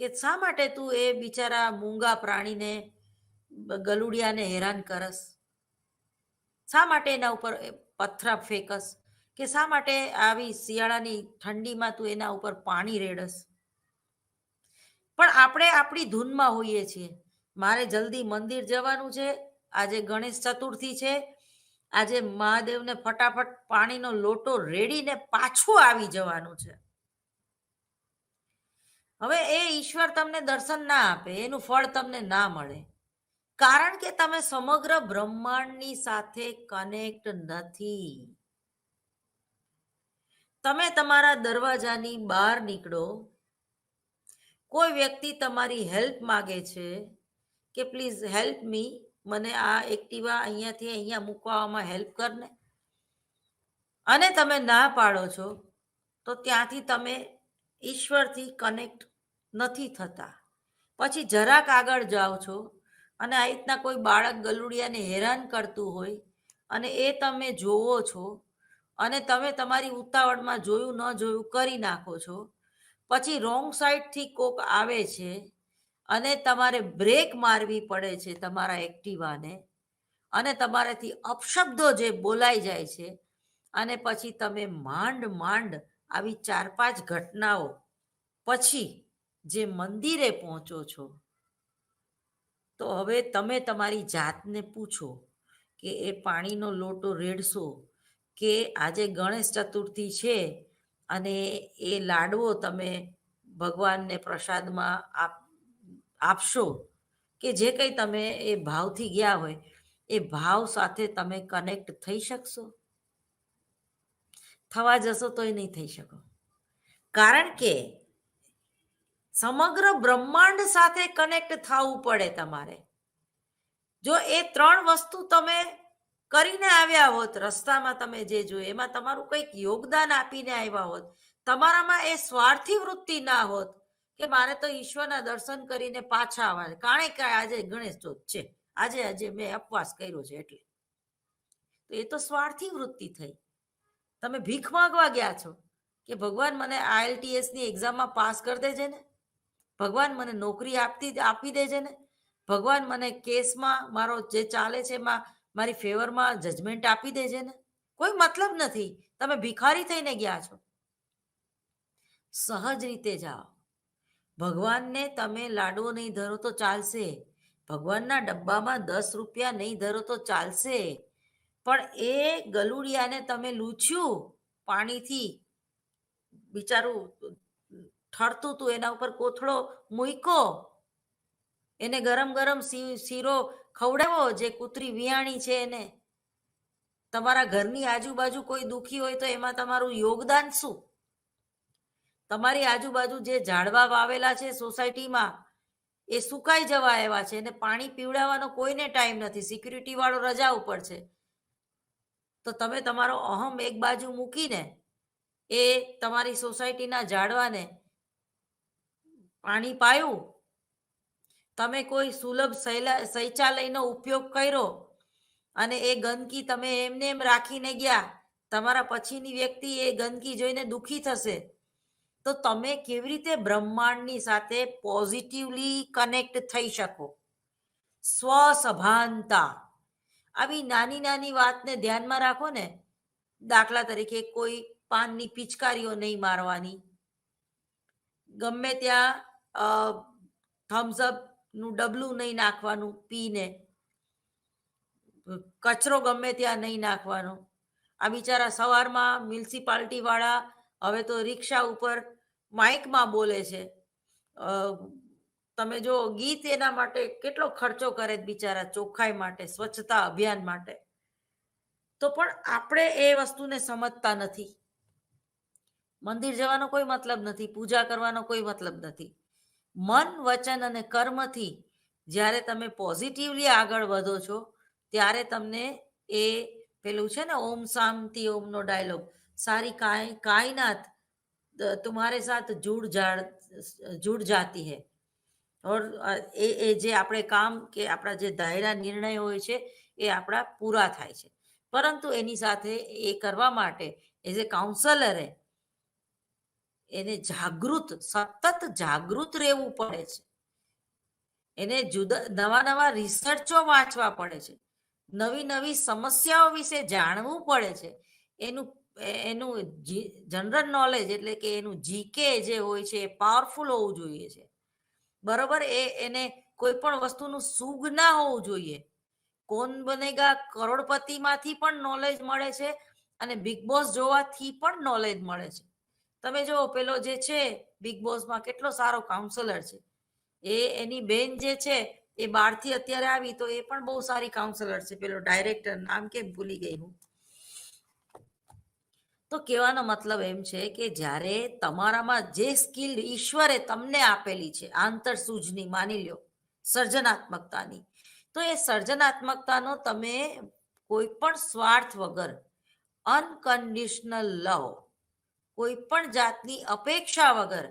કે શા માટે તું એ બિચારા મૂંગા પ્રાણીને, ગલુડિયાને હેરાન કરસ, શા માટે એના ઉપર પથરા ફેંકસ, કે શા માટે આવી શિયાળાની ઠંડીમાં તું એના ઉપર પાણી રેડસ. પણ આપણે આપણી ધૂનમાં હોઈએ છીએ. મારે જલ્દી મંદિર જવાનું છે, આજે ગણેશ ચતુર્થી છે, આજે મહાદેવને ફટાફટ પાણીનો લોટો રેડીને પાછું આવી જવાનું છે. હવે એ ઈશ્વર તમને દર્શન ના આપે, એનું ફળ તમને ના મળે, કારણ કે તમે સમગ્ર બ્રહ્માંડની સાથે કનેક્ટ નથી. તમે તમારા દરવાજાની બહાર નીકળો, કોઈ વ્યક્તિ તમારી હેલ્પ માગે છે કે પ્લીઝ હેલ્પ મી, મને આ એક્ટિવા અહીંયાથી અહીંયા મૂકવામાં હેલ્પ કરને, અને તમે ના પાડો છો, તો ત્યાંથી તમે ઈશ્વરથી કનેક્ટ નથી થતા. પછી જરાક આગળ જાઓ છો અને આ રીતના કોઈ બાળક ગલુડિયાને હેરાન કરતું હોય અને એ તમે જોવો છો અને તમે તમારી ઉતાવળમાં જોયું ન જોયું કરી નાખો છો. પછી રોંગ સાઈડથી કોક આવે છે અને તમારે બ્રેક મારવી પડે છે તમારા એક્ટિવાને, અને તમારાથી અપશબ્દો જે બોલાઈ જાય છે, અને પછી તમે માંડ માંડ આવી 4-5 ઘટનાઓ પછી જે મંદિરે પહોંચો છો, તો હવે તમે તમારી જાતને પૂછો કે એ પાણીનો લોટો રેડશો, કે આજે ગણેશ ચતુર્થી છે અને એ લાડવો તમે ભગવાનને પ્રસાદમાં આપશો, કે જે કંઈ તમે એ ભાવથી ગયા હોય એ ભાવ સાથે તમે કનેક્ટ થઈ શકશો? થવા જશો તોય નહીં થઈ શકો, કારણ કે સમગ્ર બ્રહ્માંડ સાથે કનેક્ટ થવું પડે તમારે. જો એ 3 વસ્તુ તમે કરીને આવ્યા હોત, રસ્તામાં તમે જે જોયું એમાં તમારું કંઈક યોગદાન આપીને આવ્યા હોત, તમારામાં એ સ્વાર્થી વૃત્તિ ના હોત કે મારે તો ઈશ્વરના દર્શન કરીને પાછા આવવા, કારણ કે આજે ગણેશ ચોથ છે, આજે મેં ઉપવાસ કર્યો છે એટલે, તો એ તો સ્વાર્થી વૃત્તિ થઈ. તમે ભીખ માંગવા ગયા છો કે ભગવાન મને IELTS ની એક્ઝામમાં પાસ કરી દેજે ને, ભગવાન મને નોકરી આપી દેજે ને, ભગવાન મને કેસમાં મારો જે ચાલે છે એમાં મારી ફેવરમાં જજમેન્ટ આપી દેજે ને. કોઈ મતલબ નથી, તમે ભિખારી થઈને ગયા છો. સહજ રીતે જાઓ. ભગવાનને તમે લાડવો નહીં ધરો તો ચાલશે, ભગવાનના ડબ્બામાં 10 રૂપિયા નહીં ધરો તો ચાલશે, પણ એ ગલુડિયાને તમે લૂછ્યું પાણીથી, બિચારું ઠરતું તું, એના ઉપર કોથળો મૂક્યો, એને ગરમ ગરમ શીરો ખવડાવો જે કૂતરી વિયાણી છે એને, તમારા ઘરની આજુબાજુ કોઈ દુખી હોય તો એમાં તમારું યોગદાન શું? તમારી આજુબાજુ જે ઝાડવા વાવેલા છે સોસાયટીમાં એ સુકાઈ જવા આવ્યા છે, એને પાણી પીવડાવવાનો કોઈને ટાઈમ નથી, સિક્યુરિટી વાળો રજા ઉપર છે, તો તમે તમારો અહમ એક બાજુ મૂકીને એ તમારી સોસાયટીના ઝાડવાને પાણી પાયું, તમે કોઈ સુલભ શૌચાલયનો ઉપયોગ કર્યો અને એ ગંદકી તમે એમને એમ રાખીને ગયા, તમારા પછીની વ્યક્તિ એ ગંદકી જોઈને દુઃખી થશે, તો તમે કેવી રીતે બ્રહ્માંડની સાથે પોઝિટિવલી કનેક્ટ થઈ શકો? સ્વસભાનતા. આવી નાની નાની વાતને ધ્યાનમાં રાખો ને. દાખલા તરીકે કોઈ પાનની પિચકારીઓ નહીં મારવાની, ગમે ત્યાં થમ્સઅપ નું ડબલું નહીં નાખવાનું પીને, કચરો ગમે ત્યાં નહીં નાખવાનો. આ બિચારા સવારમાં મ્યુનિસિપાલિટી વાળા હવે તો રિક્ષા ઉપર માઇકમાં બોલે છે, તમે જો ગીત એના માટે કેટલો ખર્ચો કરે બિચારા, ચોખ્ખાઈ માટે, સ્વચ્છતા અભિયાન માટે, તો પણ આપણે એ વસ્તુને સમજતા નથી. મંદિર જવાનો કોઈ મતલબ નથી, પૂજા કરવાનો કોઈ મતલબ નથી. મન, વચન અને કર્મથી જ્યારે તમે પોઝિટિવલી આગળ વધો છો ત્યારે તમને એ પેલું છે ને ઓમ શાંતિ ઓમ નો ડાયલોગ, સારી કાયનાત तुम्हारे साथ जुड़ जाती है. ઓર એ જે આપણે કામ કે આપણા જે ધાર્યા નિર્ણય હોય છે એ આપણા પૂરા થાય છે. પરંતુ એની સાથે એ કરવા માટે એઝ એ કાઉન્સલરે એને સતત જાગૃત રહેવું પડે છે. એને નવા નવા રિસર્ચો વાંચવા પડે છે, નવી નવી સમસ્યાઓ વિશે જાણવું પડે છે. એનું એનું જનરલ નોલેજ એટલે કે એનું જીકે જે હોય છે એ પાવરફુલ હોવું જોઈએ છે. બરોબર, એને કોઈ પણ વસ્તુનું સુગ ના હોવું જોઈએ. કોણ બનેગા કરોડપતિમાંથી પણ નોલેજ મળે છે અને બિગ બોસ જોવાથી પણ નોલેજ મળે છે. તમે જો પેલો જે છે બિગ બોસમાં કેટલો સારો કાઉન્સલર છે, એની બેન જે છે એ બહારથી અત્યારે આવી તો એ પણ બહુ સારી કાઉન્સલર છે. પેલો ડાયરેક્ટર નામ કેમ ભૂલી ગઈ હું. તો કહેવાનો મતલબ એમ છે કે જ્યારે તમારામાં જે સ્કિલ ઈશ્વરે તમને આપેલી છે આંતરસૂઝની, માની લ્યો સર્જનાત્મકતાની, તો એ સર્જનાત્મકતાનો તમે કોઈ પણ સ્વાર્થ વગર અનકન્ડિશનલ લવ, કોઈ પણ જાતની અપેક્ષા વગર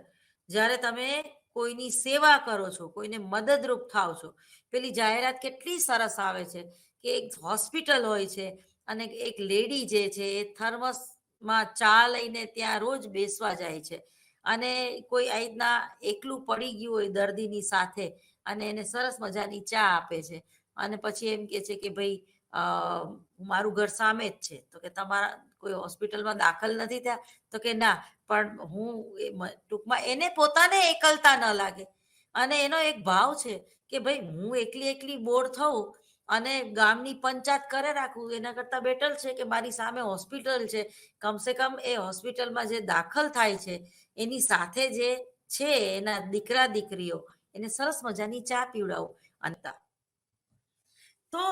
જ્યારે તમે કોઈની સેવા કરો છો, કોઈને મદદરૂપ થાવ છો. પેલી જાહેરાત કેટલી સરસ આવે છે કે એક હોસ્પિટલ હોય છે અને એક લેડી જે છે એ થર્મસમાં ચા લઈને ત્યાં રોજ બેસવા જાય છે અને કોઈ આ રીતના એકલું પડી ગયું હોય દર્દીની સાથે અને એને સરસ મજાની ચા આપે છે અને પછી એમ કે છે કે ભાઈ મારું ઘર સામે જ છે. તો કે તમારા કોઈ હોસ્પિટલમાં દાખલ નથી થયા? તો કે ના, પણ હું ટૂંકમાં એને પોતાને એકલતા ન લાગે અને એનો એક ભાવ છે કે ભાઈ હું એકલી બોર થઉં અને ગામની પંચાયત કરે રાખું એના કરતાં બેટર છે કે મારી સામે હોસ્પિટલ છે, કમસે કમ એ હોસ્પિટલમાં જે દાખલ થાય છે એની સાથે જે છે એના દીકરા દીકરીઓ એને સરસ મજાની ચા પીવડાવું. અને તો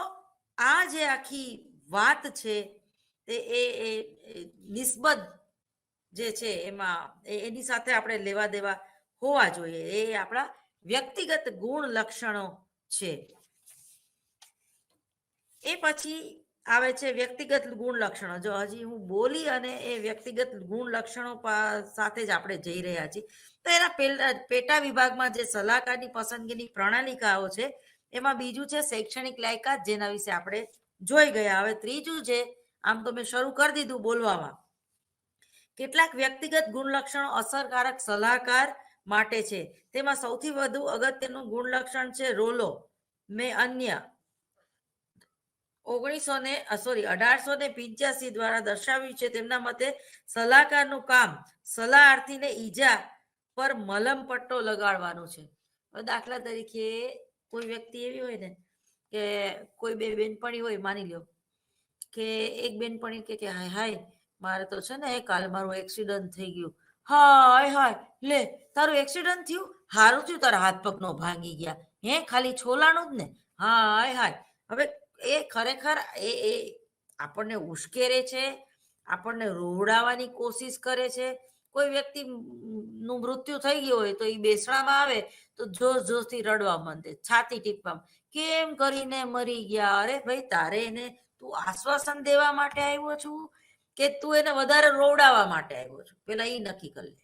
આ જે આખી વાત છે તે એ નિસ્બત જે છે એમાં એની સાથે આપણે લેવા દેવા હોવા જોઈએ. એ આપણા વ્યક્તિગત ગુણ લક્ષણો છે. એ પછી આવે છે વ્યક્તિગત ગુણ લક્ષણો. જો હજી હું બોલી અને એ વ્યક્તિગત ગુણ લક્ષણો સાથે જ આપણે જઈ રહ્યા છીએ. તો એના પેટા વિભાગમાં જે સલાહકારની પસંદગીની પ્રણાલિકાઓ છે એમાં બીજું છે શૈક્ષણિક લાયકાત, જેના વિશે આપણે જોઈ ગયા. હવે ત્રીજું છે, આમ તો મેં શરૂ કરી દીધું બોલવામાં. કેટલાક વ્યક્તિગત ગુણ લક્ષણો અસરકારક સલાહકાર માટે છે. તેમાં સૌથી વધુ અગત્યનું ગુણ લક્ષણ છે રોલો. મેં અન્ય 1885 દ્વારા દર્શાવ્યું છે. તેમના મતે સલાહકારનું કામ સલાહાર્થીને ઈજા પર મલમ પટ્ટો લગાડવાનું છે. દાખલા તરીકે કોઈ વ્યક્તિ એવી હોય ને કે કોઈ બે બેનપણી હોય, માની લો કે એક બેનપણી કે હાય હાય મારે તો છે ને કાલે મારું એક્સિડન્ટ થઈ ગયું. હાય હાય, લે તારું એક્સિડન્ટ થયું, હારું થયું તારા હાથ પગ નો ભાંગી ગયા, હે ખાલી છોલાનું જ ને, હાય હાય. હવે એ ખરેખર એ આપણને ઉશ્કેરે છે, આપણને રોવડાવવાની કોશિશ કરે છે. કોઈ વ્યક્તિ નું મૃત્યુ થઈ ગયું હોય તો એ બેસણામાં આવે તો જોરથી રડવા માંડે, છાતી ટીપવા, કેમ કરીને મરી ગયા. અરે ભાઈ, તારે એને તું આશ્વાસન દેવા માટે આવ્યો છું કે તું એને વધારે રોવડાવવા માટે આવ્યો છું? પેલા એ નક્કી કરી લે.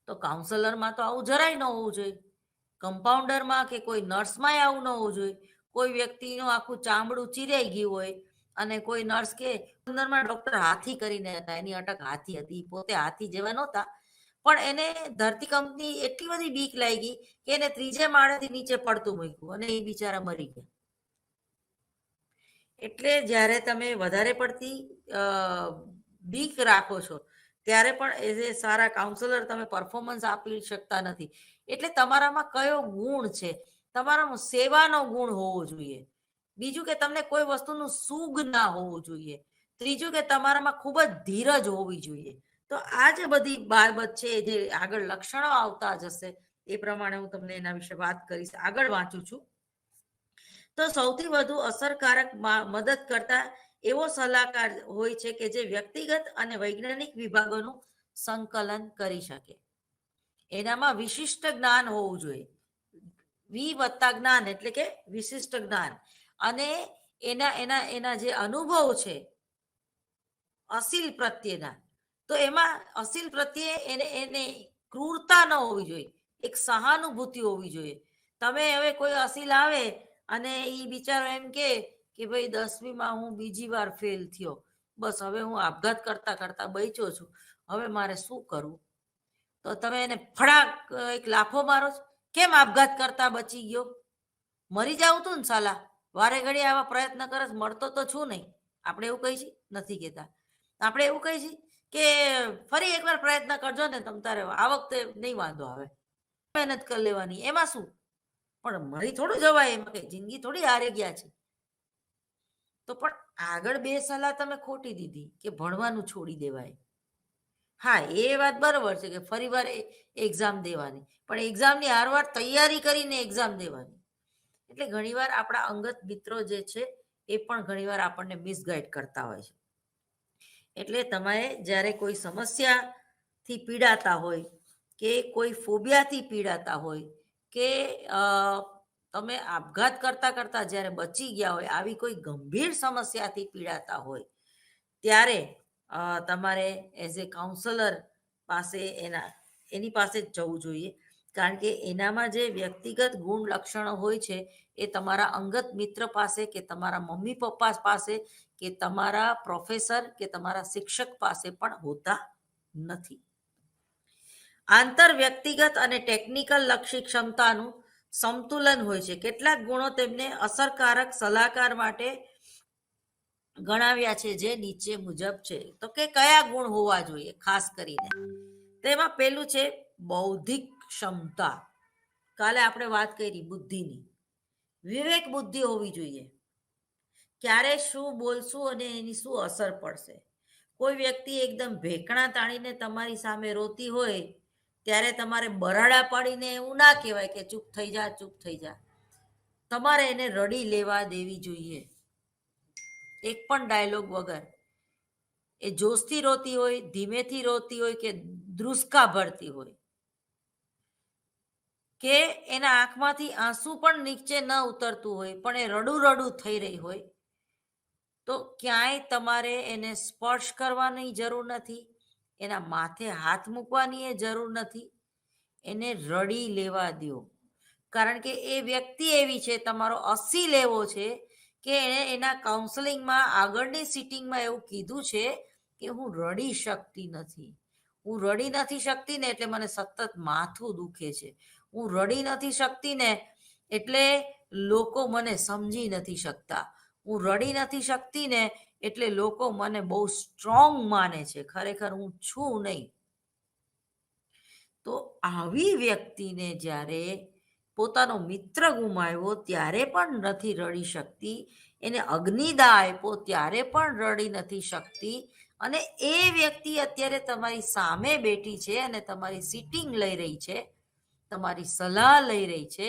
તો કાઉન્સલરમાં તો આવું જરાય ન હોવું જોઈએ. કમ્પાઉન્ડરમાં કે કોઈ નર્સમાં આવું ન હોવું જોઈએ. કોઈ વ્યક્તિનું આખું ચામડું ચીરાઈ ગયું હોય અને કોઈ નર્સ કે અંદરમાં ડોક્ટર હાથી કરીને હતા, એની અટક હાથી હતી, પોતે હાથી જેવા નહોતા, પણ એને ધરતીકંપની એટલી બધી બીક લાગી કે એને ત્રીજે માળેથી નીચે પડતું મૂક્યું અને એ બિચારા મરી ગયા. એટલે જ્યારે તમે વધારે પડતી બીક રાખો છો ત્યારે પણ એઝ એ સારા કાઉન્સલર તમે પરફોર્મન્સ આપી શકતા નથી. એટલે તમારામાં કયો ગુણ છે? તમારામાં સેવાનો ગુણ હોવો જોઈએ. બીજું કે તમને કોઈ વસ્તુનું સુગ ના હોવું જોઈએ. ત્રીજું કે તમારામાં ખૂબ જ ધીરજ હોવી જોઈએ. તો આ જે બધી બાબત છે જે આગળ લક્ષણો આવતા જશે એ પ્રમાણે હું તમને એના વિશે વાત કરીશ. આગળ વાંચું છું. તો સૌથી વધુ અસરકારક મદદ કરતા એવો સલાહકાર હોય છે કે જે વ્યક્તિગત અને વૈજ્ઞાનિક વિભાગોનું સંકલન કરી શકે. એનામાં વિશિષ્ટ જ્ઞાન હોવું જોઈએ. વી વત્તા જ્ઞાન એટલે કે વિશિષ્ટ જ્ઞાન. અને એના જે અનુભવ છે અસીલ પ્રત્યેના, તો એમાં અસીલ પ્રત્યે એને ક્રૂરતા ન હોવી જોઈએ, એક સહાનુભૂતિ હોવી જોઈએ. તમે હવે કોઈ અસીલ આવે અને એ બિચારો એમ કે ભાઈ 10મીમાં હું બીજી વાર ફેલ થયો, બસ હવે હું આપઘાત કરતા કરતા બચ્યો છું, હવે મારે શું કરવું? તો તમે એને ફડાક એક લાફો મારો છો, કેમ આપઘાત કરતા બચી ગયો? મરી જાવ તું ને સાલા, વારે ઘડી આવા પ્રયત્ન કરે, મળતો તો છું નહીં. આપણે એવું કહી છીએ? નથી કહેતા. આપણે એવું કહી છીએ કે ફરી એકવાર પ્રયત્ન કરજો ને તમ તારે, આ વખતે નહીં વાંધો આવે, મહેનત કરી લેવાની, એમાં શું? પણ મરી થોડું જવાય, એમાં કઈ જિંદગી થોડી હારે ગયા છે. તો પણ આગળ બે સલાહ તમે ખોટી દીધી કે ભણવાનું છોડી દેવાય. હા, એ વાત બરોબર છે કે ફરી વાર એક્ઝામ દેવાની, પણ એક્ઝામની હારવાર તૈયારી કરીને એક્ઝામ દેવાની. એટલે ઘણીવાર આપણા અંગત મિત્રો જે છે એ પણ ઘણીવાર આપણને મિસગાઈડ કરતા હોય છે. એટલે તમારે જ્યારે કોઈ સમસ્યાથી પીડાતા હોય કે કોઈ ફોબિયાથી પીડાતા હોય કે તમે આપઘાત કરતા કરતા જ્યારે બચી ગયા હોય, આવી કોઈ ગંભીર સમસ્યાથી પીડાતા હોય, ત્યારે તમારે એઝ એ કાઉન્સલર પાસે એની પાસે જ જવું જોઈએ. કારણ કે એનામાં જે વ્યક્તિગત ગુણ લક્ષણો હોય છે એ તમારા અંગત મિત્ર પાસે કે તમારા મમ્મી પપ્પા પાસે કે તમારા પ્રોફેસર કે તમારા શિક્ષક પાસે પણ હોતા નથી. આંતર વ્યક્તિગત અને ટેકનિકલ લક્ષી ક્ષમતાનું સંતુલન હોય છે. કેટલાક ગુણો તેમને અસરકારક સલાહકાર માટે ગણાવ્યા છે, જે નીચે મુજબ છે. તો કે કયા ગુણ હોવા જોઈએ ખાસ કરીને? તેમાં પહેલું છે બૌદ્ધિક ક્ષમતા. કાલે આપણે વાત કરી બુદ્ધિની. વિવેક બુદ્ધિ હોવી જોઈએ. ક્યારે શું બોલશું અને એની શું અસર પડશે. કોઈ વ્યક્તિ એકદમ ભેકણા તાણીને તમારી સામે રોતી હોય ત્યારે તમારે બરાડા પાડીને એવું ના કહેવાય કે ચૂપ થઈ જા, ચૂપ થઈ જા. તમારે એને રડી લેવા દેવી જોઈએ, એક પણ ડાયલોગ વગર. એ જોશથી રોતી હોય, ધીમેથી રોતી હોય કે ધ્રુસકા ભરતી હોય, કે એના આંખમાંથી આંસુ પણ નીચે ન ઉતરતું હોય પણ એ રડું રડું થઈ રહી હોય, તો ક્યાંય તમારે એને સ્પર્શ કરવાની જરૂર નથી, એના માથે હાથ મૂકવાની એ જરૂર નથી. એને રડી લેવા દો. કારણ કે એ વ્યક્તિ એવી છે, તમારો અસીલ એવો છે કે એણે એના કાઉન્સેલિંગમાં આગળની સિટિંગમાં એવું કીધું છે કે હું રડી શકતી નથી. હું રડી નથી શકતી ને એટલે મને સતત માથું દુખે છે. હું રડી નથી શકતી ને એટલે લોકો મને સમજી નથી શકતા. હું રડી નથી શકતી ને એટલે લોકો મને બહુ સ્ટ્રોંગ માને છે, ખરેખર હું છું નહીં. તો આવી વ્યક્તિને જ્યારે પોતાનો મિત્ર ગુમાવ્યો ત્યારે પણ નથી રડી શકતી, એને અગ્નિદાહ આપ્યો ત્યારે પણ રડી નથી શકતી, અને એ વ્યક્તિ અત્યારે તમારી સામે બેઠી છે અને તમારી સીટિંગ લઈ રહી છે, તમારી સલાહ લઈ રહી છે,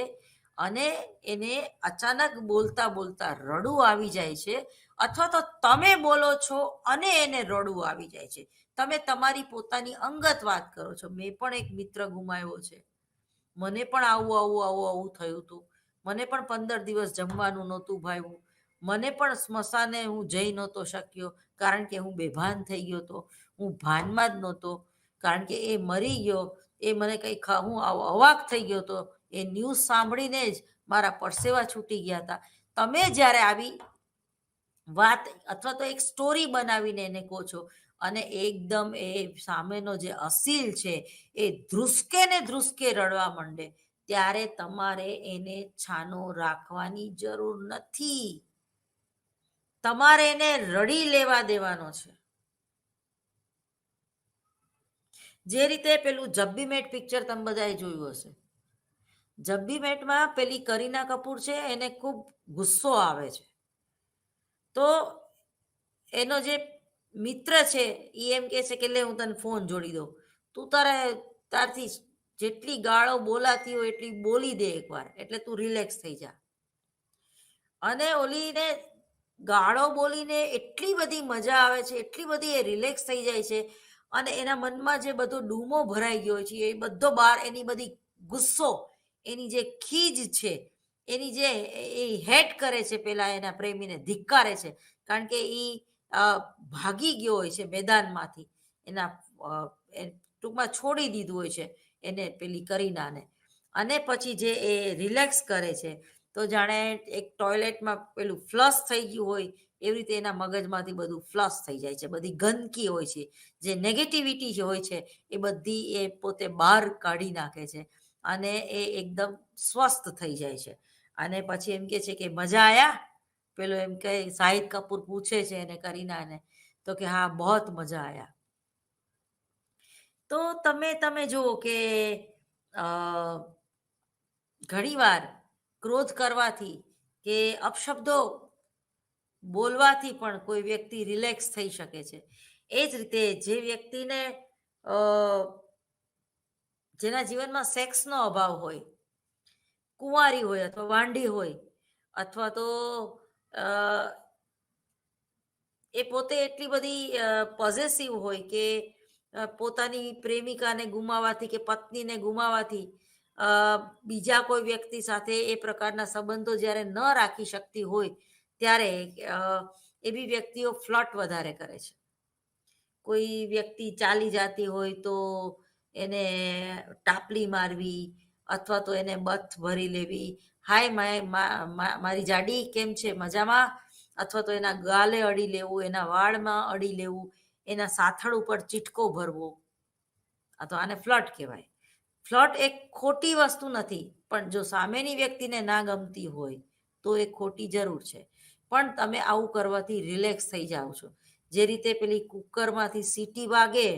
અને એને અચાનક બોલતા બોલતા રડું આવી જાય છે, અથવા તો તમે બોલો છો અને એને રડું આવી જાય છે. તમે તમારી પોતાની અંગત વાત કરો છો. મેં પણ એક મિત્ર ગુમાવ્યો છે. મને પણ આવું થયું હતું. મને પણ 15 દિવસ જમવાનું નહોતું ભાવ્યું. મને પણ સ્મશાને હું જઈ નહોતો શક્યો, કારણ કે હું બેભાન થઈ ગયો હતો. હું ભાનમાં જ નહોતો, કારણ કે એ મરી ગયો. એ મને કંઈ હું અવાક થઈ ગયો હતો. એ ન્યૂઝ સાંભળીને જ મારા પરસેવા છૂટી ગયા હતા. તમે જ્યારે આવી વાત અથવા તો એક સ્ટોરી બનાવીને એને કહો છો અને એકદમ એ સામેનો જે અસીલ છે એ ધ્રુસકે ને ધ્રુસકે રડવા માંડે, ત્યારે તમારે એને છાનો રાખવાની જરૂર નથી. તમારે એને રડી લેવા દેવાનો છે. જે રીતે પેલું જબ વી મેટ પિક્ચર તમે બધાએ જોયું હશે. જબ વી મેટમાં પેલી કરીના કપૂર છે, એને ખૂબ ગુસ્સો આવે છે. તો એનો જે મિત્ર છે એ એમ કહે છે કે લે હું તને ફોન જોડી દઉં, તું તારથી જેટલી ગાળો બોલાતી હોય એટલી બોલી દે એકવાર, એટલે તું રિલેક્સ થઈ જા. અને ઓલીને ગાળો બોલીને એટલી બધી મજા આવે છે, એટલી બધી એ રિલેક્સ થઈ જાય છે, અને એના મનમાં જે બધો ડૂમો ભરાઈ ગયો છે એ બધો બહાર, એની બધી ગુસ્સો, એની જે ખીજ છે એની જે એ હેટ કરે છે, પેલા એના પ્રેમીને ધિક્કારે છે, કારણ કે એ ભાગી ગયો હોય છે મેદાનમાંથી, એના ટૂંકમાં છોડી દીધું હોય છે એને, પેલી કરીનાને. અને પછી જે એ રિલેક્સ કરે છે, તો જાણે એક ટોયલેટમાં પેલું ફ્લશ થઈ ગયું હોય એવી રીતે એના મગજમાંથી બધું ફ્લશ થઈ જાય છે. બધી ગંદકી હોય છે, જે નેગેટિવિટી હોય છે, એ બધી એ પોતે બહાર કાઢી નાખે છે અને એ એકદમ સ્વસ્થ થઈ જાય છે. અને પછી એમ કે છે કે મજા આયા, પેલો એમ કે શાહિદ કપૂર પૂછે છે એને કરીનાને, તો કે હા બહોત મજા આયા. તો તમે જુઓ કે ઘણીવાર ક્રોધ કરવાથી કે અપશબ્દો બોલવાથી પણ કોઈ વ્યક્તિ રિલેક્સ થઈ શકે છે. એ જ રીતે જે વ્યક્તિને જેના જીવનમાં સેક્સનો અભાવ હોય, કુંવારી હોય અથવા વાંઢી હોય, અથવા તો એ પોતે એટલી બધી પોઝેસિવ હોય કે પોતાની પ્રેમિકાને ગુમાવવાથી કે પત્નીને ગુમાવવાથી બીજા કોઈ વ્યક્તિ સાથે એ પ્રકારના સંબંધો જ્યારે ન રાખી શકતી હોય, ત્યારે એવી વ્યક્તિઓ ફ્લર્ટ વધારે કરે છે. કોઈ વ્યક્તિ ચાલી જતી હોય તો એને ટાપલી મારવી, અથવા તો એને બથ ભરી લેવી, હાય મારી જાડી કેમ છે, મજામાં, અથવા તો એના ગાલે અડી લેવું, એના વાળમાં અડી લેવું, એના સાથળ ઉપર ચીટકો ભરવો, આ તો આને ફ્લર્ટ કહેવાય. ફ્લર્ટ એક ખોટી વસ્તુ નથી, પણ જો સામેની વ્યક્તિને ના ગમતી હોય તો એ ખોટી જરૂર છે. પણ તમે આવું કરવાથી રિલેક્સ થઈ જાઓ છો. જે રીતે પેલી કુકરમાંથી સીટી વાગે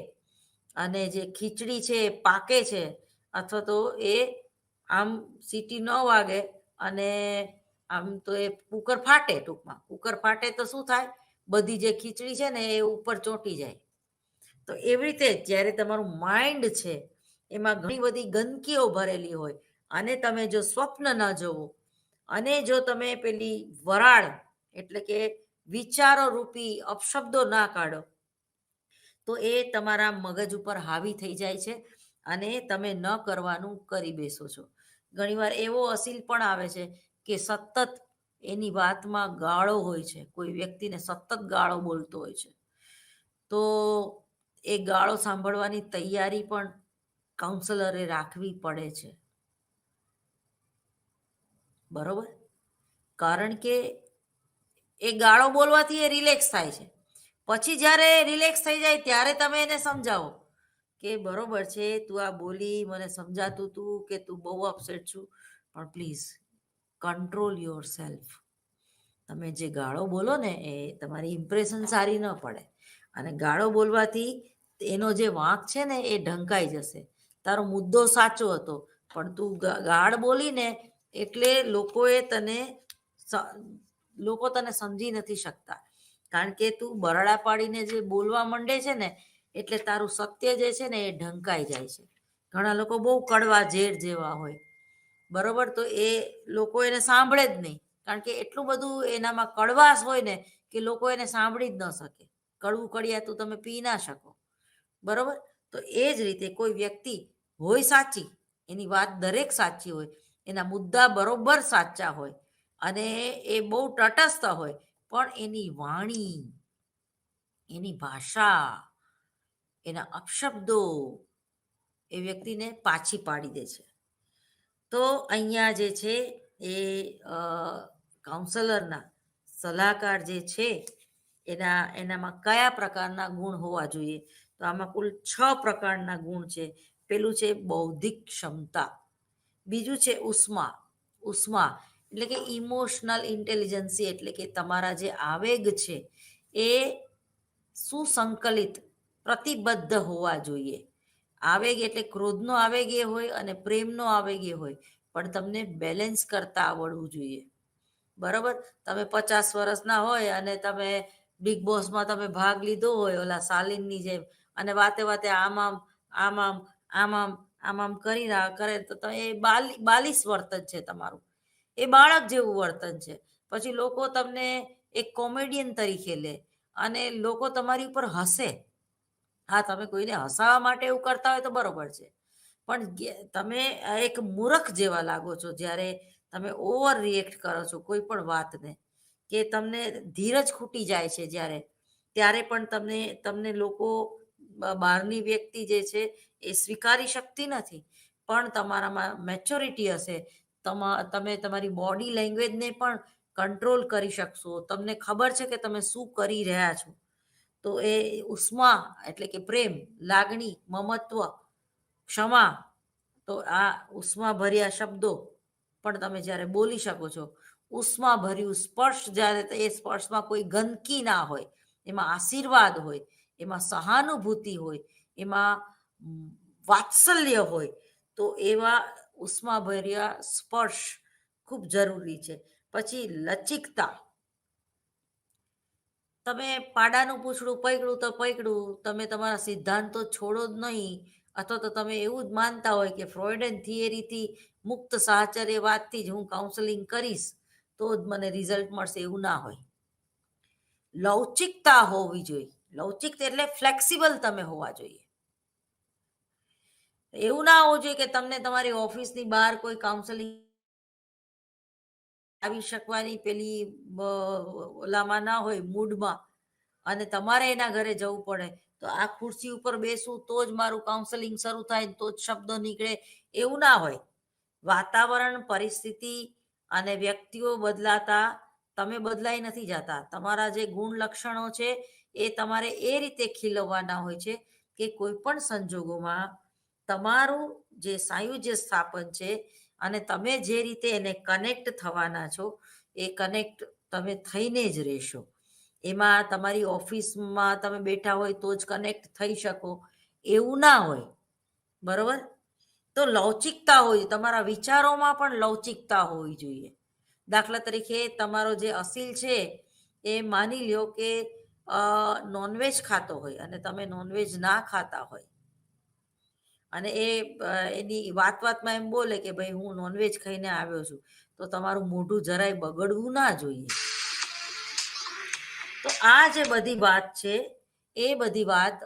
અને જે ખીચડી છે એ પાકે છે, અથવા તો એ આમ સીટી ન વાગે અને આમ તો એ કુકર ફાટે, ટૂંકમાં કુકર ફાટે તો શું થાય, બધી જે ખીચડી છે ને એ ઉપર ચોંટી જાય. તો એવી રીતે જ્યારે તમારું માઇન્ડ છે એમાં ઘણી બધી ગંદકીઓ ભરેલી હોય, અને તમે જો સ્વપ્ન ન જોવો, અને જો તમે પેલી વરાળ એટલે કે વિચારો રૂપી અપશબ્દો ના કાઢો, તો એ તમારા મગજ ઉપર હાવી થઈ જાય છે અને તમે ન કરવાનું કરી બેસો છો. ઘણીવાર એવો અસીલ પણ આવે છે કે સતત એની વાતમાં ગાળો હોય છે, કોઈ વ્યક્તિને સતત ગાળો બોલતો હોય છે, તો એ ગાળો સાંભળવાની તૈયારી પણ કાઉન્સલરે રાખવી પડે છે. બરોબર? કારણ કે એ ગાળો બોલવાથી એ રિલેક્સ થાય છે. પછી જ્યારે રિલેક્સ થઈ જાય ત્યારે તમે એને સમજાવો કે બરોબર છે, તું આ બોલી, મને સમજાતું તું કે તું બહુ અપસેટ છું, પણ પ્લીઝ કંટ્રોલ યોર સેલ્ફ. તમે જે ગાળો બોલો ને એ તમારી ઇમ્પ્રેશન સારી ન પડે, અને ગાળો બોલવાથી એનો જે વાંક છે ને એ ઢંકાઈ જશે. તારો મુદ્દો સાચો હતો, પણ તું ગાળ બોલીને એટલે લોકો તને સમજી નથી શકતા, કારણ કે તું બરડા પાડીને જે બોલવા માંડે છે ને, એટલે તારું સત્ય જે છે ને એ ઢંકાઈ જાય છે. ઘણા લોકો બહુ કડવા ઝેર જેવા હોય, બરોબર, તો એ લોકો એને સાંભળે જ નહીં, કારણ કે એટલું બધું એનામાં કડવાશ હોય ને કે લોકો એને સાંભળી જ ન શકે. કડવું કડિયાતું તમે પી ના શકો, બરોબર. તો એ જ રીતે કોઈ વ્યક્તિ હોય સાચી, એની વાત દરેક સાચી હોય, એના મુદ્દા બરોબર સાચા હોય, અને એ બહુ તટસ્થ હોય, પણ એની વાણી, એની ભાષા, એના અપશબ્દો એ વ્યક્તિને પાછી પાડી દે છે. તો અહીંયા જે છે એ કાઉન્સલરના સલાહકાર જે છે એનામાં કયા પ્રકારના ગુણ હોવા જોઈએ? તો આમાં કુલ 6 પ્રકારના ગુણ છે. પેલું છે બૌદ્ધિક ક્ષમતા, બીજું છે ઉષ્મા. ઉષ્મા એટલે કે ઇમોશનલ ઇન્ટેલિજન્સી, એટલે કે તમારા જે આવેગ છે એ સુસંકલિત, પ્રતિબદ્ધ હોવા જોઈએ. આવેગ એટલે ક્રોધનો આવેગ એ હોય અને પ્રેમનો આવેગ એ હોય, પણ તમને બેલેન્સ કરતા આવડવું જોઈએ. બરોબર? તમે 50 વર્ષના હોય અને તમે બિગ બોસમાં તમે ભાગ લીધો હોય ઓલા સાલિનની જેમ, અને વાતે વાતે આમ કરે, તો એ બાલિશ વર્તન છે તમારું, એ બાળક જેવું વર્તન છે. પછી લોકો તમને એક કોમેડિયન તરીકે લે અને લોકો તમારી ઉપર હસે. હા, તમે કોઈને હસાવવા માટે એવું કરતા હોય તો બરોબર છે, પણ તમે એક મૂર્ખ જેવા લાગો છો જ્યારે તમે ઓવર રિએક્ટ કરો છો કોઈ પણ વાતને, કે તમને ધીરજ ખૂટી જાય છે જ્યારે, ત્યારે પણ તમને લોકો બહારની વ્યક્તિ જે છે એ સ્વીકારી શકતી નથી. પણ તમારામાં મેચ્યોરિટી હશે, તમે તમારી બોડી લેંગ્વેજને પણ કંટ્રોલ કરી શકશો, તમને ખબર છે કે તમે શું કરી રહ્યા છો, તો એ ઉષ્મા એટલે કે પ્રેમ, લાગણી, મમત્વ, ક્ષમા, તો આ ઉષ્માભર્યા શબ્દો પણ તમે જ્યારે બોલી શકો છો, ઉષ્માભર્યું સ્પર્શ જ્યારે, એ સ્પર્શમાં કોઈ ગંદકી ના હોય, એમાં આશીર્વાદ હોય, એમાં સહાનુભૂતિ હોય, એમાં વાત્સલ્ય હોય, તો એવા ઉષ્માભર્યા સ્પર્શ ખૂબ જરૂરી છે. પછી લચિકતા. તમે પાડાનું પૂંછડું પકડ્યું તો પકડ્યું, તમે તમારા સિદ્ધાંતો છોડો જ નહીં, અથવા તો તમે એવું જ માનતા હોય કે ફ્રોઇડન થિયરીથી મુક્ત સાહચર્ય વાતથી જ હું કાઉન્સેલિંગ કરીશ તો જ મને રિઝલ્ટ મળશે, એવું ના હોય. લવચિકતા હોવી જોઈએ. લવચિકતા એટલે ફ્લેક્સિબલ તમે હોવા જોઈએ. એવું ના હોવું જોઈએ કે તમને તમારી ઓફિસની બહાર કોઈ કાઉન્સેલિંગ આવી શકવાની પેલી ઓલામાં ના હોય, મૂડમાં, અને તમારે એના ઘરે જવું પડે, તો આ ખુરશી ઉપર બેસું તો જ મારું કાઉન્સેલિંગ શરૂ થાય, તો જ શબ્દો નીકળે, એવું ના હોય. વાતાવરણ, પરિસ્થિતિ અને વ્યક્તિઓ બદલાતા તમે બદલાઈ નથી જતા. તમારા જે ગુણ લક્ષણો છે એ તમારે એ રીતે ખીલવવાના હોય છે કે કોઈ પણ સંજોગોમાં તમારું જે સાયુજ્ય સ્થાપન છે અને તમે જે રીતે એને કનેક્ટ થવાના છો, એ કનેક્ટ તમે થઈને જ રહેશો. એમાં તમારી ઓફિસમાં તમે બેઠા હોય તો જ કનેક્ટ થઈ શકો, એવું ના હોય. બરોબર? તો લવચિકતા હોય, તમારા વિચારોમાં પણ લવચિકતા હોવી જોઈએ. દાખલા તરીકે તમારો જે અસીલ છે એ માની લ્યો કે નોનવેજ ખાતો હોય અને તમે નોનવેજ ના ખાતા હોય, અને એની વાતમાં એમ બોલે કે ભાઈ હું નોનવેજ ખાઈને આવ્યો છું, તો તમારું મોઢું જરાય બગડવું ના જોઈએ. તો આ જે બધી વાત છે, એ બધી વાત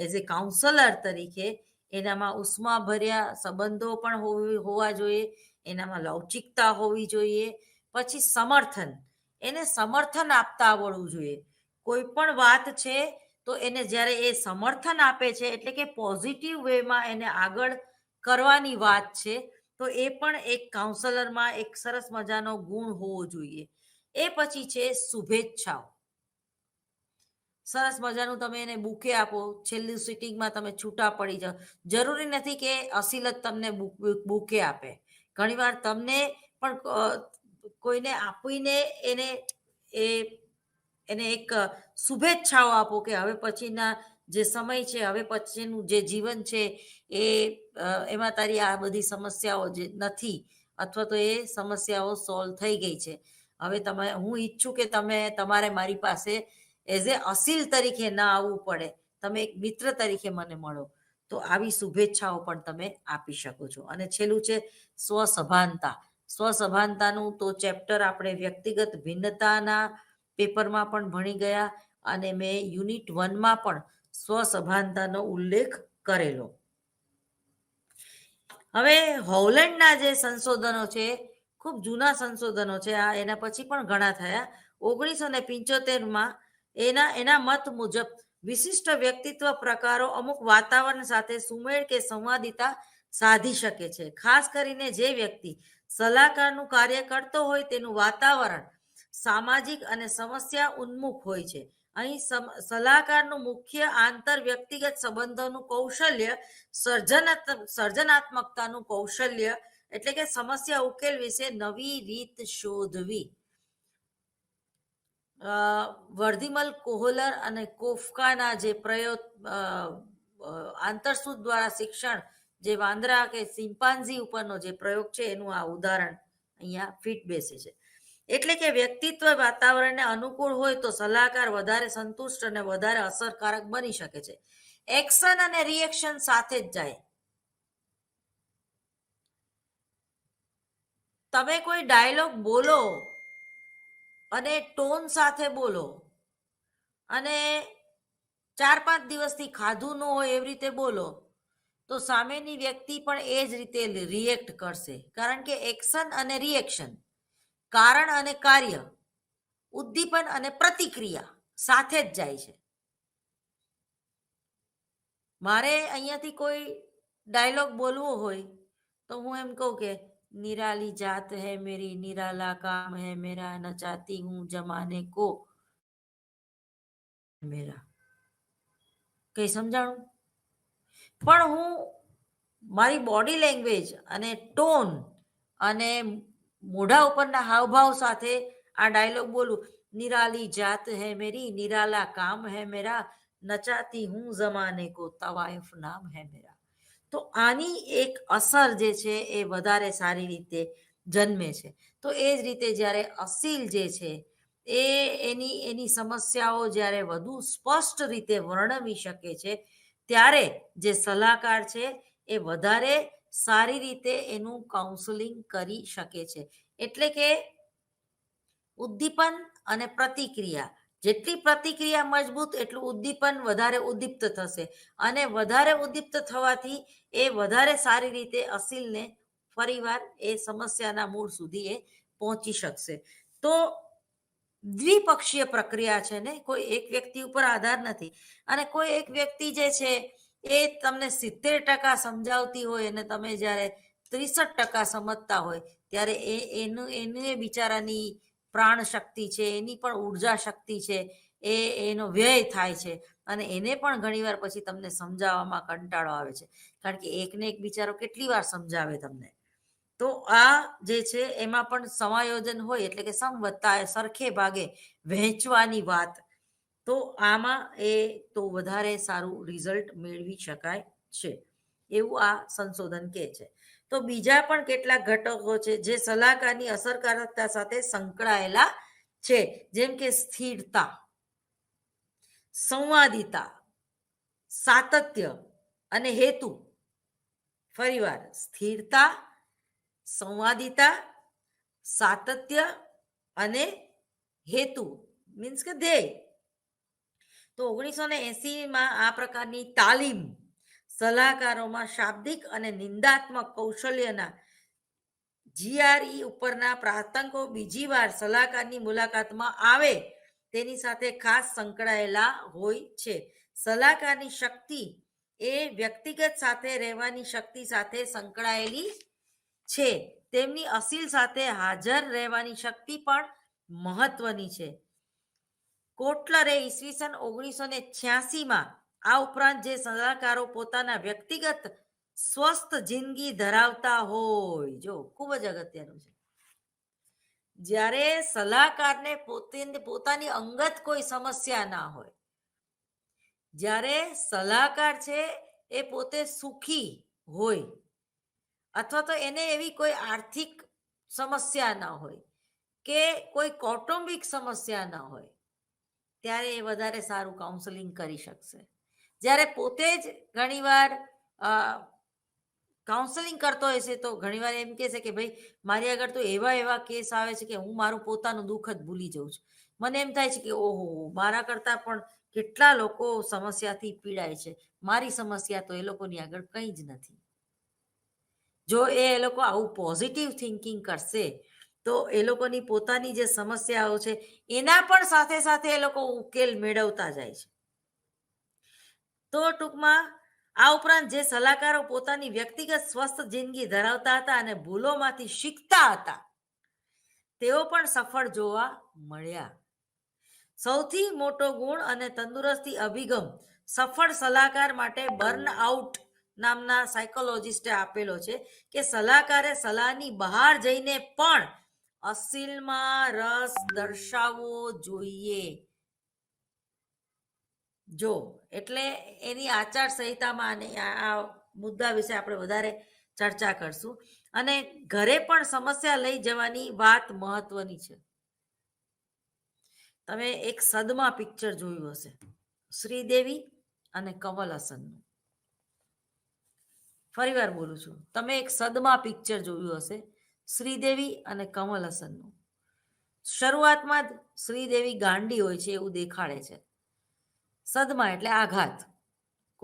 એઝ એ કાઉન્સલર તરીકે એનામાં ઉષ્માભર્યા સંબંધો પણ હોવા જોઈએ, એનામાં લવચિકતા હોવી જોઈએ. પછી સમર્થન, એને સમર્થન આપતા આવડવું જોઈએ. કોઈ પણ વાત છે તો એને જ્યારે એ સમર્થન આપે છે, એટલે કે પોઝિટિવ વેમાં એને આગળ કરવાની વાત છે, તો એ પણ એક કાઉન્સલરમાં એક સરસ મજાનો ગુણ હોવો જોઈએ. એ પછી છે શુભેચ્છાઓ. સરસ મજાનું તમે એને બુકે આપો, છેલ્લી સિટિંગમાં તમે છૂટા પડી જાઓ. જરૂરી નથી કે અસીલ જ તમને બુકે આપે. ઘણીવાર તમને પણ કોઈને આપીને એને એક શુભેચ્છાઓ આપો કે હવે પછીના જે સમય છે, હવે પછીનું જે જીવન છે, એમાં તારી આ બધી સમસ્યાઓ જે નથી, અથવા તો એ સમસ્યાઓ સોલ્વ થઈ ગઈ છે. હવે હું ઈચ્છું કે તમારે મારી પાસે એઝ એ અસીલ તરીકે ના આવવું પડે, તમે એક મિત્ર તરીકે મને મળો. તો આવી શુભેચ્છાઓ પણ તમે આપી શકો છો. અને છેલ્લું છે સ્વસભાનતા. સ્વસભાનતાનું તો ચેપ્ટર આપણે વ્યક્તિગત ભિન્નતાના પેપરમાં પણ ભણી ગયા, અને મેં યુનિટ 1માં પણ સ્વસભાનતાનો ઉલ્લેખ કરેલો. હવે હોલેન્ડના જે સંશોધનો છે, ખૂબ જૂના સંશોધનો છે, એના પછી પણ ઘણા થયા. 1975માં એના મત મુજબ વિશિષ્ટ વ્યક્તિત્વ પ્રકારો અમુક વાતાવરણ સાથે સુમેળ કે સંવાદિતા સાધી શકે છે. ખાસ કરીને જે વ્યક્તિ સલાહકારનું કાર્ય કરતો હોય તેનું વાતાવરણ સામાજિક અને સમસ્યા ઉન્મુખ હોય છે. અહીં સલાહકારનું મુખ્ય આંતર વ્યક્તિગત સંબંધોનું કૌશલ્ય, સર્જનાત્મકતાનું કૌશલ્ય, એટલે કે સમસ્યા ઉકેલ વિશે નવી રીત શોધવી. વર્ધીમલ કોહલર અને કોફકાના જે પ્રયોગ આંતરસૂદ દ્વારા શિક્ષણ, જે વાંદરા કે સિમ્પાન્ઝી ઉપરનો જે પ્રયોગ છે, એનું આ ઉદાહરણ અહીંયા ફિટ બેસે છે. એટલે કે વ્યક્તિત્વ વાતાવરણને અનુકૂળ હોય તો સલાહકાર વધારે સંતુષ્ટ અને વધારે અસરકારક બની શકે છે. એક્શન અને રિએક્શન સાથે જ જાય. તમે કોઈ ડાયલોગ બોલો અને ટોન સાથે બોલો, અને 4-5 દિવસથી ખાધું ન હોય એવી રીતે બોલો, તો સામેની વ્યક્તિ પણ એ જ રીતે રિએક્ટ કરશે, કારણ કે એક્શન અને રિએક્શન, કારણ અને કાર્ય, ઉદ્દીપન અને પ્રતિક્રિયા સાથે જ જાય છે. મારે અહીંયાથી કોઈ ડાયલોગ બોલવો હોય તો હું એમ કહું કે નિરાલી જાત હૈ મેરી, નિરાલા કામ હૈ મેરા, ન ચાહતી હું જમાને કો મેરા. કઈ સમજાણું? પણ હું મારી બોડી લેંગ્વેજ અને ટોન અને મોઢા ઉપરના હાવભાવ સાથે આ ડાયલોગ બોલું, નિરાલી જાત હૈ મેરી, નિરાલા કામ હૈ મેરા, નચાતી હું જમાને કો, તવાયફ નામ હૈ મેરા. તો આની એક અસર જે છે એ વધારે સારી રીતે જન્મે છે. તો એ જ રીતે જ્યારે અસીલ જે છે એ એની સમસ્યાઓ જ્યારે વધુ સ્પષ્ટ રીતે વર્ણવી શકે છે, ત્યારે જે સલાહકાર છે એ વધારે સારી રીતે એનું કાઉન્સેલિંગ કરી શકે છે. એટલે કે ઉદ્દીપન અને પ્રતિક્રિયા, જેટલી પ્રતિક્રિયા મજબૂત એટલું ઉદ્દીપન વધારે ઉદ્દીપ્ત થશે, અને વધારે ઉદ્દીપ્ત થવાથી એ વધારે સારી રીતે અસીલને ફરીવાર એ સમસ્યાના મૂળ સુધી એ પહોંચી શકશે. તો દ્વિપક્ષીય પ્રક્રિયા છે ને, કોઈ એક વ્યક્તિ ઉપર આધાર નથી. અને કોઈ એક વ્યક્તિ જે છે એ તમને 70% સમજાવતી હોય અને તમે જ્યારે 63% સમજતા હોય, ત્યારે એનું એ બિચારાની પ્રાણ શક્તિ છે, એની પણ ઉર્જા શક્તિ છે, એનો વ્યય થાય છે. અને એને પણ ઘણીવાર પછી તમને સમજાવવામાં કંટાળો આવે છે, કારણ કે એકને એક બિચારો કેટલી વાર સમજાવે તમને. તો આ જે છે એમાં પણ સમાયોજન હોય, એટલે કે સમવત્તા સરખે ભાગે વહેંચવાની વાત. તો આમાં એ તો વધારે સારું રિઝલ્ટ મેળવી શકાય છે, એવું આ સંશોધન કહે છે. તો બીજા પણ કેટલાક ઘટકો છે જે સલાહકારની અસરકારકતા સાથે સંકળાયેલા છે, જેમ કે સ્થિરતા, સંવાદિતા, સાતત્ય અને હેતુ. ફરીવાર, સ્થિરતા, સંવાદિતા, સાતત્ય અને હેતુ, મીન્સ કે ધ્યેય. તો 1980માં આ પ્રકારની તાલીમ સલાહકારોમાં શાબ્દિક અને નિંદાત્મક કૌશલ્યના GRE ઉપરના પ્રાંતકો બીજી વાર સલાહકારની મુલાકાતમાં આવે તેની સાથે ખાસ સંકળાયેલા હોય છે. સલાહકારની શક્તિ એ વ્યક્તિગત સાથે રહેવાની શક્તિ સાથે સંકળાયેલી છે. તેમની અસીલ સાથે હાજર રહેવાની શક્તિ પણ મહત્વની છે. કોટલરે ઈસવીસન 1986માં આ ઉપરાંત જે સલાહકારો પોતાના વ્યક્તિગત સ્વસ્થ જિંદગી ધરાવતા હોય, જો ખૂબ જ અગત્યનું છે, જ્યારે સલાહકારને પોતાની અંગત કોઈ સમસ્યા ના હોય, જ્યારે સલાહકાર છે એ પોતે સુખી હોય, અથવા તો એને એવી કોઈ આર્થિક સમસ્યા ના હોય કે કોઈ કૌટુંબિક સમસ્યા ના હોય, ત્યારે એ વધારે સારું કાઉન્સેલિંગ કરી શકશે. જ્યારે પોતે જ ઘણીવાર કાઉન્સેલિંગ કરતો હોય છે તો ઘણીવાર એમ કહે છે કે ભાઈ મારી આગળ તો એવા કેસ આવે છે કે હું મારું પોતાનું દુઃખ જ ભૂલી જાઉં છું. મને એમ થાય છે કે ઓહો, મારા કરતાં પણ કેટલા લોકો સમસ્યાથી પીડાય છે, મારી સમસ્યા તો એ લોકોની આગળ કંઈ જ નથી. જો એ લોકો આવું પોઝિટિવ થિંકિંગ કરશે તો એ લોકોની પોતાની જે સમસ્યાઓ છે એના પણ સાથે સાથે એ લોકો ઉકેલ મેળવતા જાય છે. તો ટૂંકમાં આ ઉપરાંત જે સલાહકારો પોતાની વ્યક્તિગત સ્વસ્થ જિંદગી ધરાવતા હતા અને ભૂલોમાંથી શીખતા હતા, તેઓ પણ સફળ જોવા મળ્યા. સૌથી મોટો ગુણ અને તંદુરસ્તી અભિગમ સફળ સલાહકાર માટે બર્ન આઉટ નામના સાયકોલોજીસ્ટે આપેલો છે કે સલાહકારે સલાહની બહાર જઈને પણ અસીલમાં રસ દર્શાવવો જોઈએ. જો એટલે એની આચાર સંહિતામાં આ મુદ્દા વિશે આપણે વધારે ચર્ચા કરશું. અને ઘરે પણ સમસ્યા લઈ જવાની વાત મહત્વની છે. તમે એક સદમા પિક્ચર જોયું હશે, શ્રીદેવી અને કમલ હસનનું. ફરી વાર બોલું છું, તમે એક સદમા પિક્ચર જોયું હશે, શ્રીદેવી અને કમલ હસનનું. શરૂઆતમાં જ શ્રીદેવી ગાંડી હોય છે એવું દેખાડે છે. સદમા એટલે આઘાત,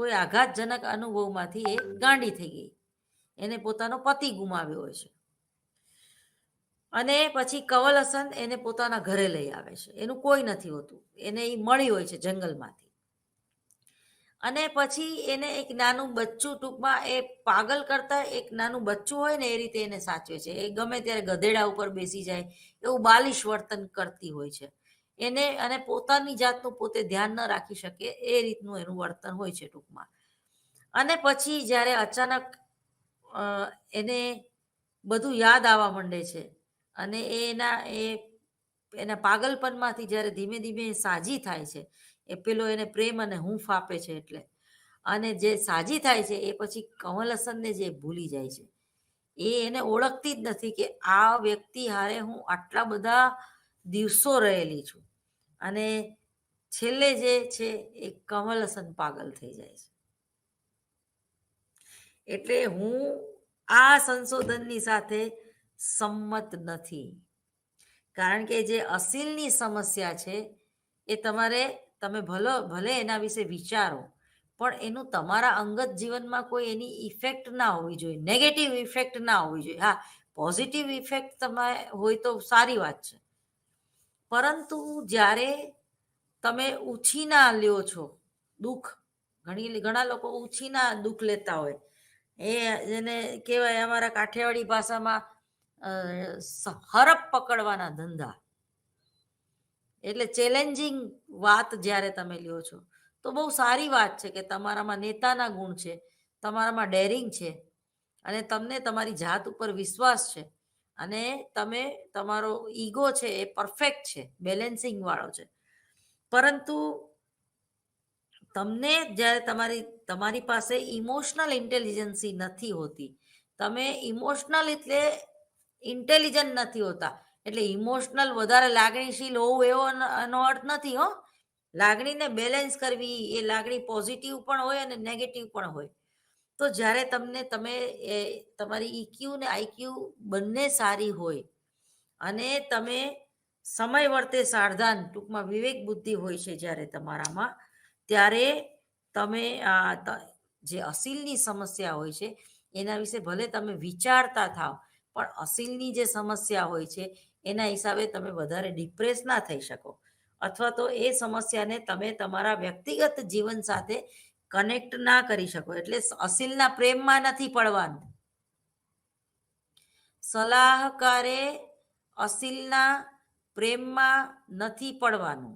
કોઈ આઘાતજનક અનુભવમાંથી એ ગાંડી થઈ ગઈ, એને પોતાનો પતિ ગુમાવ્યો હોય છે, અને પછી કંવલ હસન એને પોતાના ઘરે લઈ આવે છે. એનું કોઈ નથી હોતું, એને એ મળી હોય છે જંગલમાંથી. અને પછી એને એક નાનું બચ્ચું, ટૂંકમાં એ પાગલ કરતા એક નાનું બચ્ચું હોય ને એ રીતે એને સાચવે છે. એ ગમે ત્યારે ગધેડા ઉપર બેસી જાય, એવું બાલિશ વર્તન કરતી હોય છે એને, અને પોતાની જાતનું પોતે ધ્યાન ન રાખી શકે એ રીતનું એનું વર્તન હોય છે ટૂંકમાં. અને પછી જ્યારે અચાનક એને બધું યાદ આવવા માંડે છે, અને એના પાગલપનમાંથી જ્યારે ધીમે ધીમે સાજી થાય છે, એ પેલો એને પ્રેમ અને હૂંફ આપે છે એટલે, અને જે સાજી થાય છે એ પછી કંવલ હસનને જે ભૂલી જાય છે, એ એને ઓળખતી જ નથી કે આ વ્યક્તિ હારે હું આટલા બધા દિવસો રહેલી છું. અને છેલ્લે જે છે એ કંવલ હસન પાગલ થઈ જાય છે. એટલે હું આ સંશોધનની સાથે સંમત નથી, કારણ કે જે અસીલની સમસ્યા છે એ તમે ભલે એના વિશે વિચારો, પણ એનું તમારા અંગત જીવનમાં કોઈ એની ઇફેક્ટ ના હોવી જોઈએ, નેગેટિવ ઇફેક્ટ ના હોવી જોઈએ. હા, પોઝિટિવ ઇફેક્ટ તમે હોય તો સારી વાત છે, પરંતુ જ્યારે તમે ઉછીના લ્યો છો દુઃખ, ઘણા લોકો ઉછીના દુઃખ લેતા હોય, એને કહેવાય અમારા કાઠિયાવાડી ભાષામાં હરપ પકડવાના ધંધા. એટલે ચેલેન્જિંગ વાત જ્યારે તમે લ્યો છો તો બહુ સારી વાત છે કે તમારામાં નેતાના ગુણ છે, તમારામાં ડેરિંગ છે, અને તમને તમારી જાત ઉપર વિશ્વાસ છે, અને તમારો ઈગો છે એ પરફેક્ટ છે, બેલેન્સિંગ વાળો છે. પરંતુ તમને જ્યારે તમારી પાસે ઇમોશનલ ઇન્ટેલિજન્સી નથી હોતી, તમે ઇમોશનલ એટલે ઇન્ટેલિજન્ટ નથી હોતા, એટલે ઇમોશનલ વધારે લાગણીશીલ હોવું એનો અર્થ નથી હો. લાગણીને બેલેન્સ કરવી, એ લાગણી પોઝિટિવ પણ હોય અને નેગેટિવ પણ હોય. તો જ્યારે તમારી ઇક્યુ ને આઈક્યુ બંને સારી હોય, અને તમે સમય વર્તે સાવધાન, ટૂંકમાં વિવેક બુદ્ધિ હોય છે જ્યારે તમારામાં, ત્યારે તમે જે અસીલની સમસ્યા હોય છે એના વિશે ભલે તમે વિચારતા થાવ, પણ અસીલની જે સમસ્યા હોય છે એના હિસાબે તમે વધારે ડિપ્રેસ ના થઈ શકો, અથવા તો એ સમસ્યાને તમે તમારા વ્યક્તિગત જીવન સાથે કનેક્ટ ના કરી શકો. એટલે અસીલના પ્રેમમાં નથી પડવાનું. સલાહકારે અસીલના પ્રેમમાં નથી પડવાનું,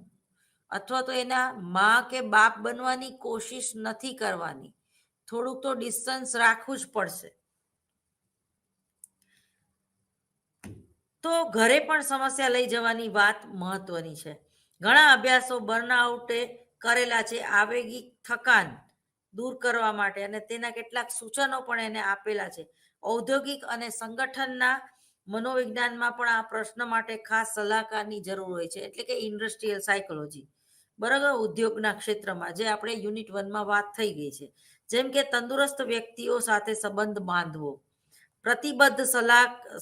અથવા તો એના મા કે બાપ બનવાની કોશિશ નથી કરવાની. થોડુંક તો ડિસ્ટન્સ રાખવું જ પડશે. તો ઘરે પણ સમસ્યા લઈ જવાની વાત મહત્વની છે. ઘણા અભ્યાસો બર્નઆઉટે કરેલા છે આવેગિક થકાન દૂર કરવા માટે, અને તેના કેટલાક સૂચનો પણ એને આપેલા છે. ઔદ્યોગિક અને સંગઠનના મનોવિજ્ઞાનમાં પણ આ પ્રશ્ન માટે ખાસ સલાહકારની જરૂર હોય છે, એટલે કે ઇન્ડસ્ટ્રીયલ સાયકોલોજી, બરાબર, ઉદ્યોગના ક્ષેત્રમાં, જે આપણે યુનિટ 1માં વાત થઈ ગઈ છે. જેમ કે તંદુરસ્ત વ્યક્તિઓ સાથે સંબંધ બાંધવો, પ્રતિબદ્ધ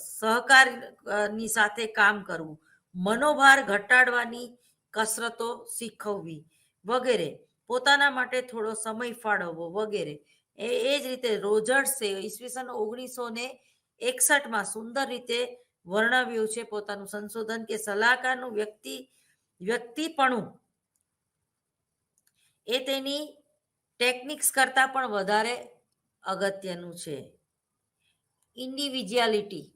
સહકારની સાથે કામ કરવું, મનોભાર ઘટાડવાની કસરતો શીખવવી વગેરે, પોતાના માટે થોડો સમય ફાળવવો વગેરે. એ જ રીતે રોજર્સે ઈસવીસન 1961માં સુંદર રીતે વર્ણવ્યું છે પોતાનું સંશોધન, કે સલાહકારનું વ્યક્તિપણું એ તેની ટેકનિક્સ કરતાં પણ વધારે અગત્યનું છે. ઇન્ડિવિજ્યુઆલિટી,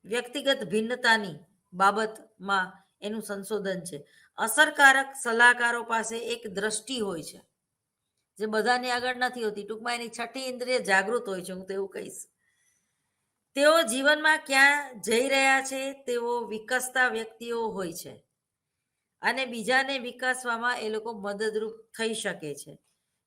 વ્યક્તિગત ભિન્નતાની બાબતમાં એનું સંશોધન છે. અસરકારક સલાહકારો પાસે એક દ્રષ્ટિ હોય છે જે બધાની આગળ નથી હોતી. ટૂંકમાં એની છઠ્ઠી ઇન્દ્રિય જાગૃત હોય છે, હું તો એવું કહીશ. તેઓ જીવનમાં ક્યાં જઈ રહ્યા છે તેઓ વિકસતા વ્યક્તિઓ હોય છે, અને બીજાને વિકાસવામાં એ લોકો મદદરૂપ થઈ શકે છે.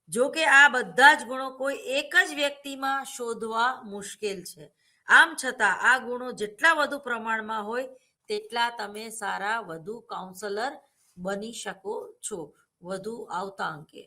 જો કે આ બધા જ ગુણો કોઈ એક જ વ્યક્તિમાં શોધવા મુશ્કેલ છે. આમ છતાં આ ગુણો જેટલા વધુ પ્રમાણમાં હોય તેટલા તમે સારા વધુ કાઉન્સલર બની શકો છો. વધુ આવતા અંકે.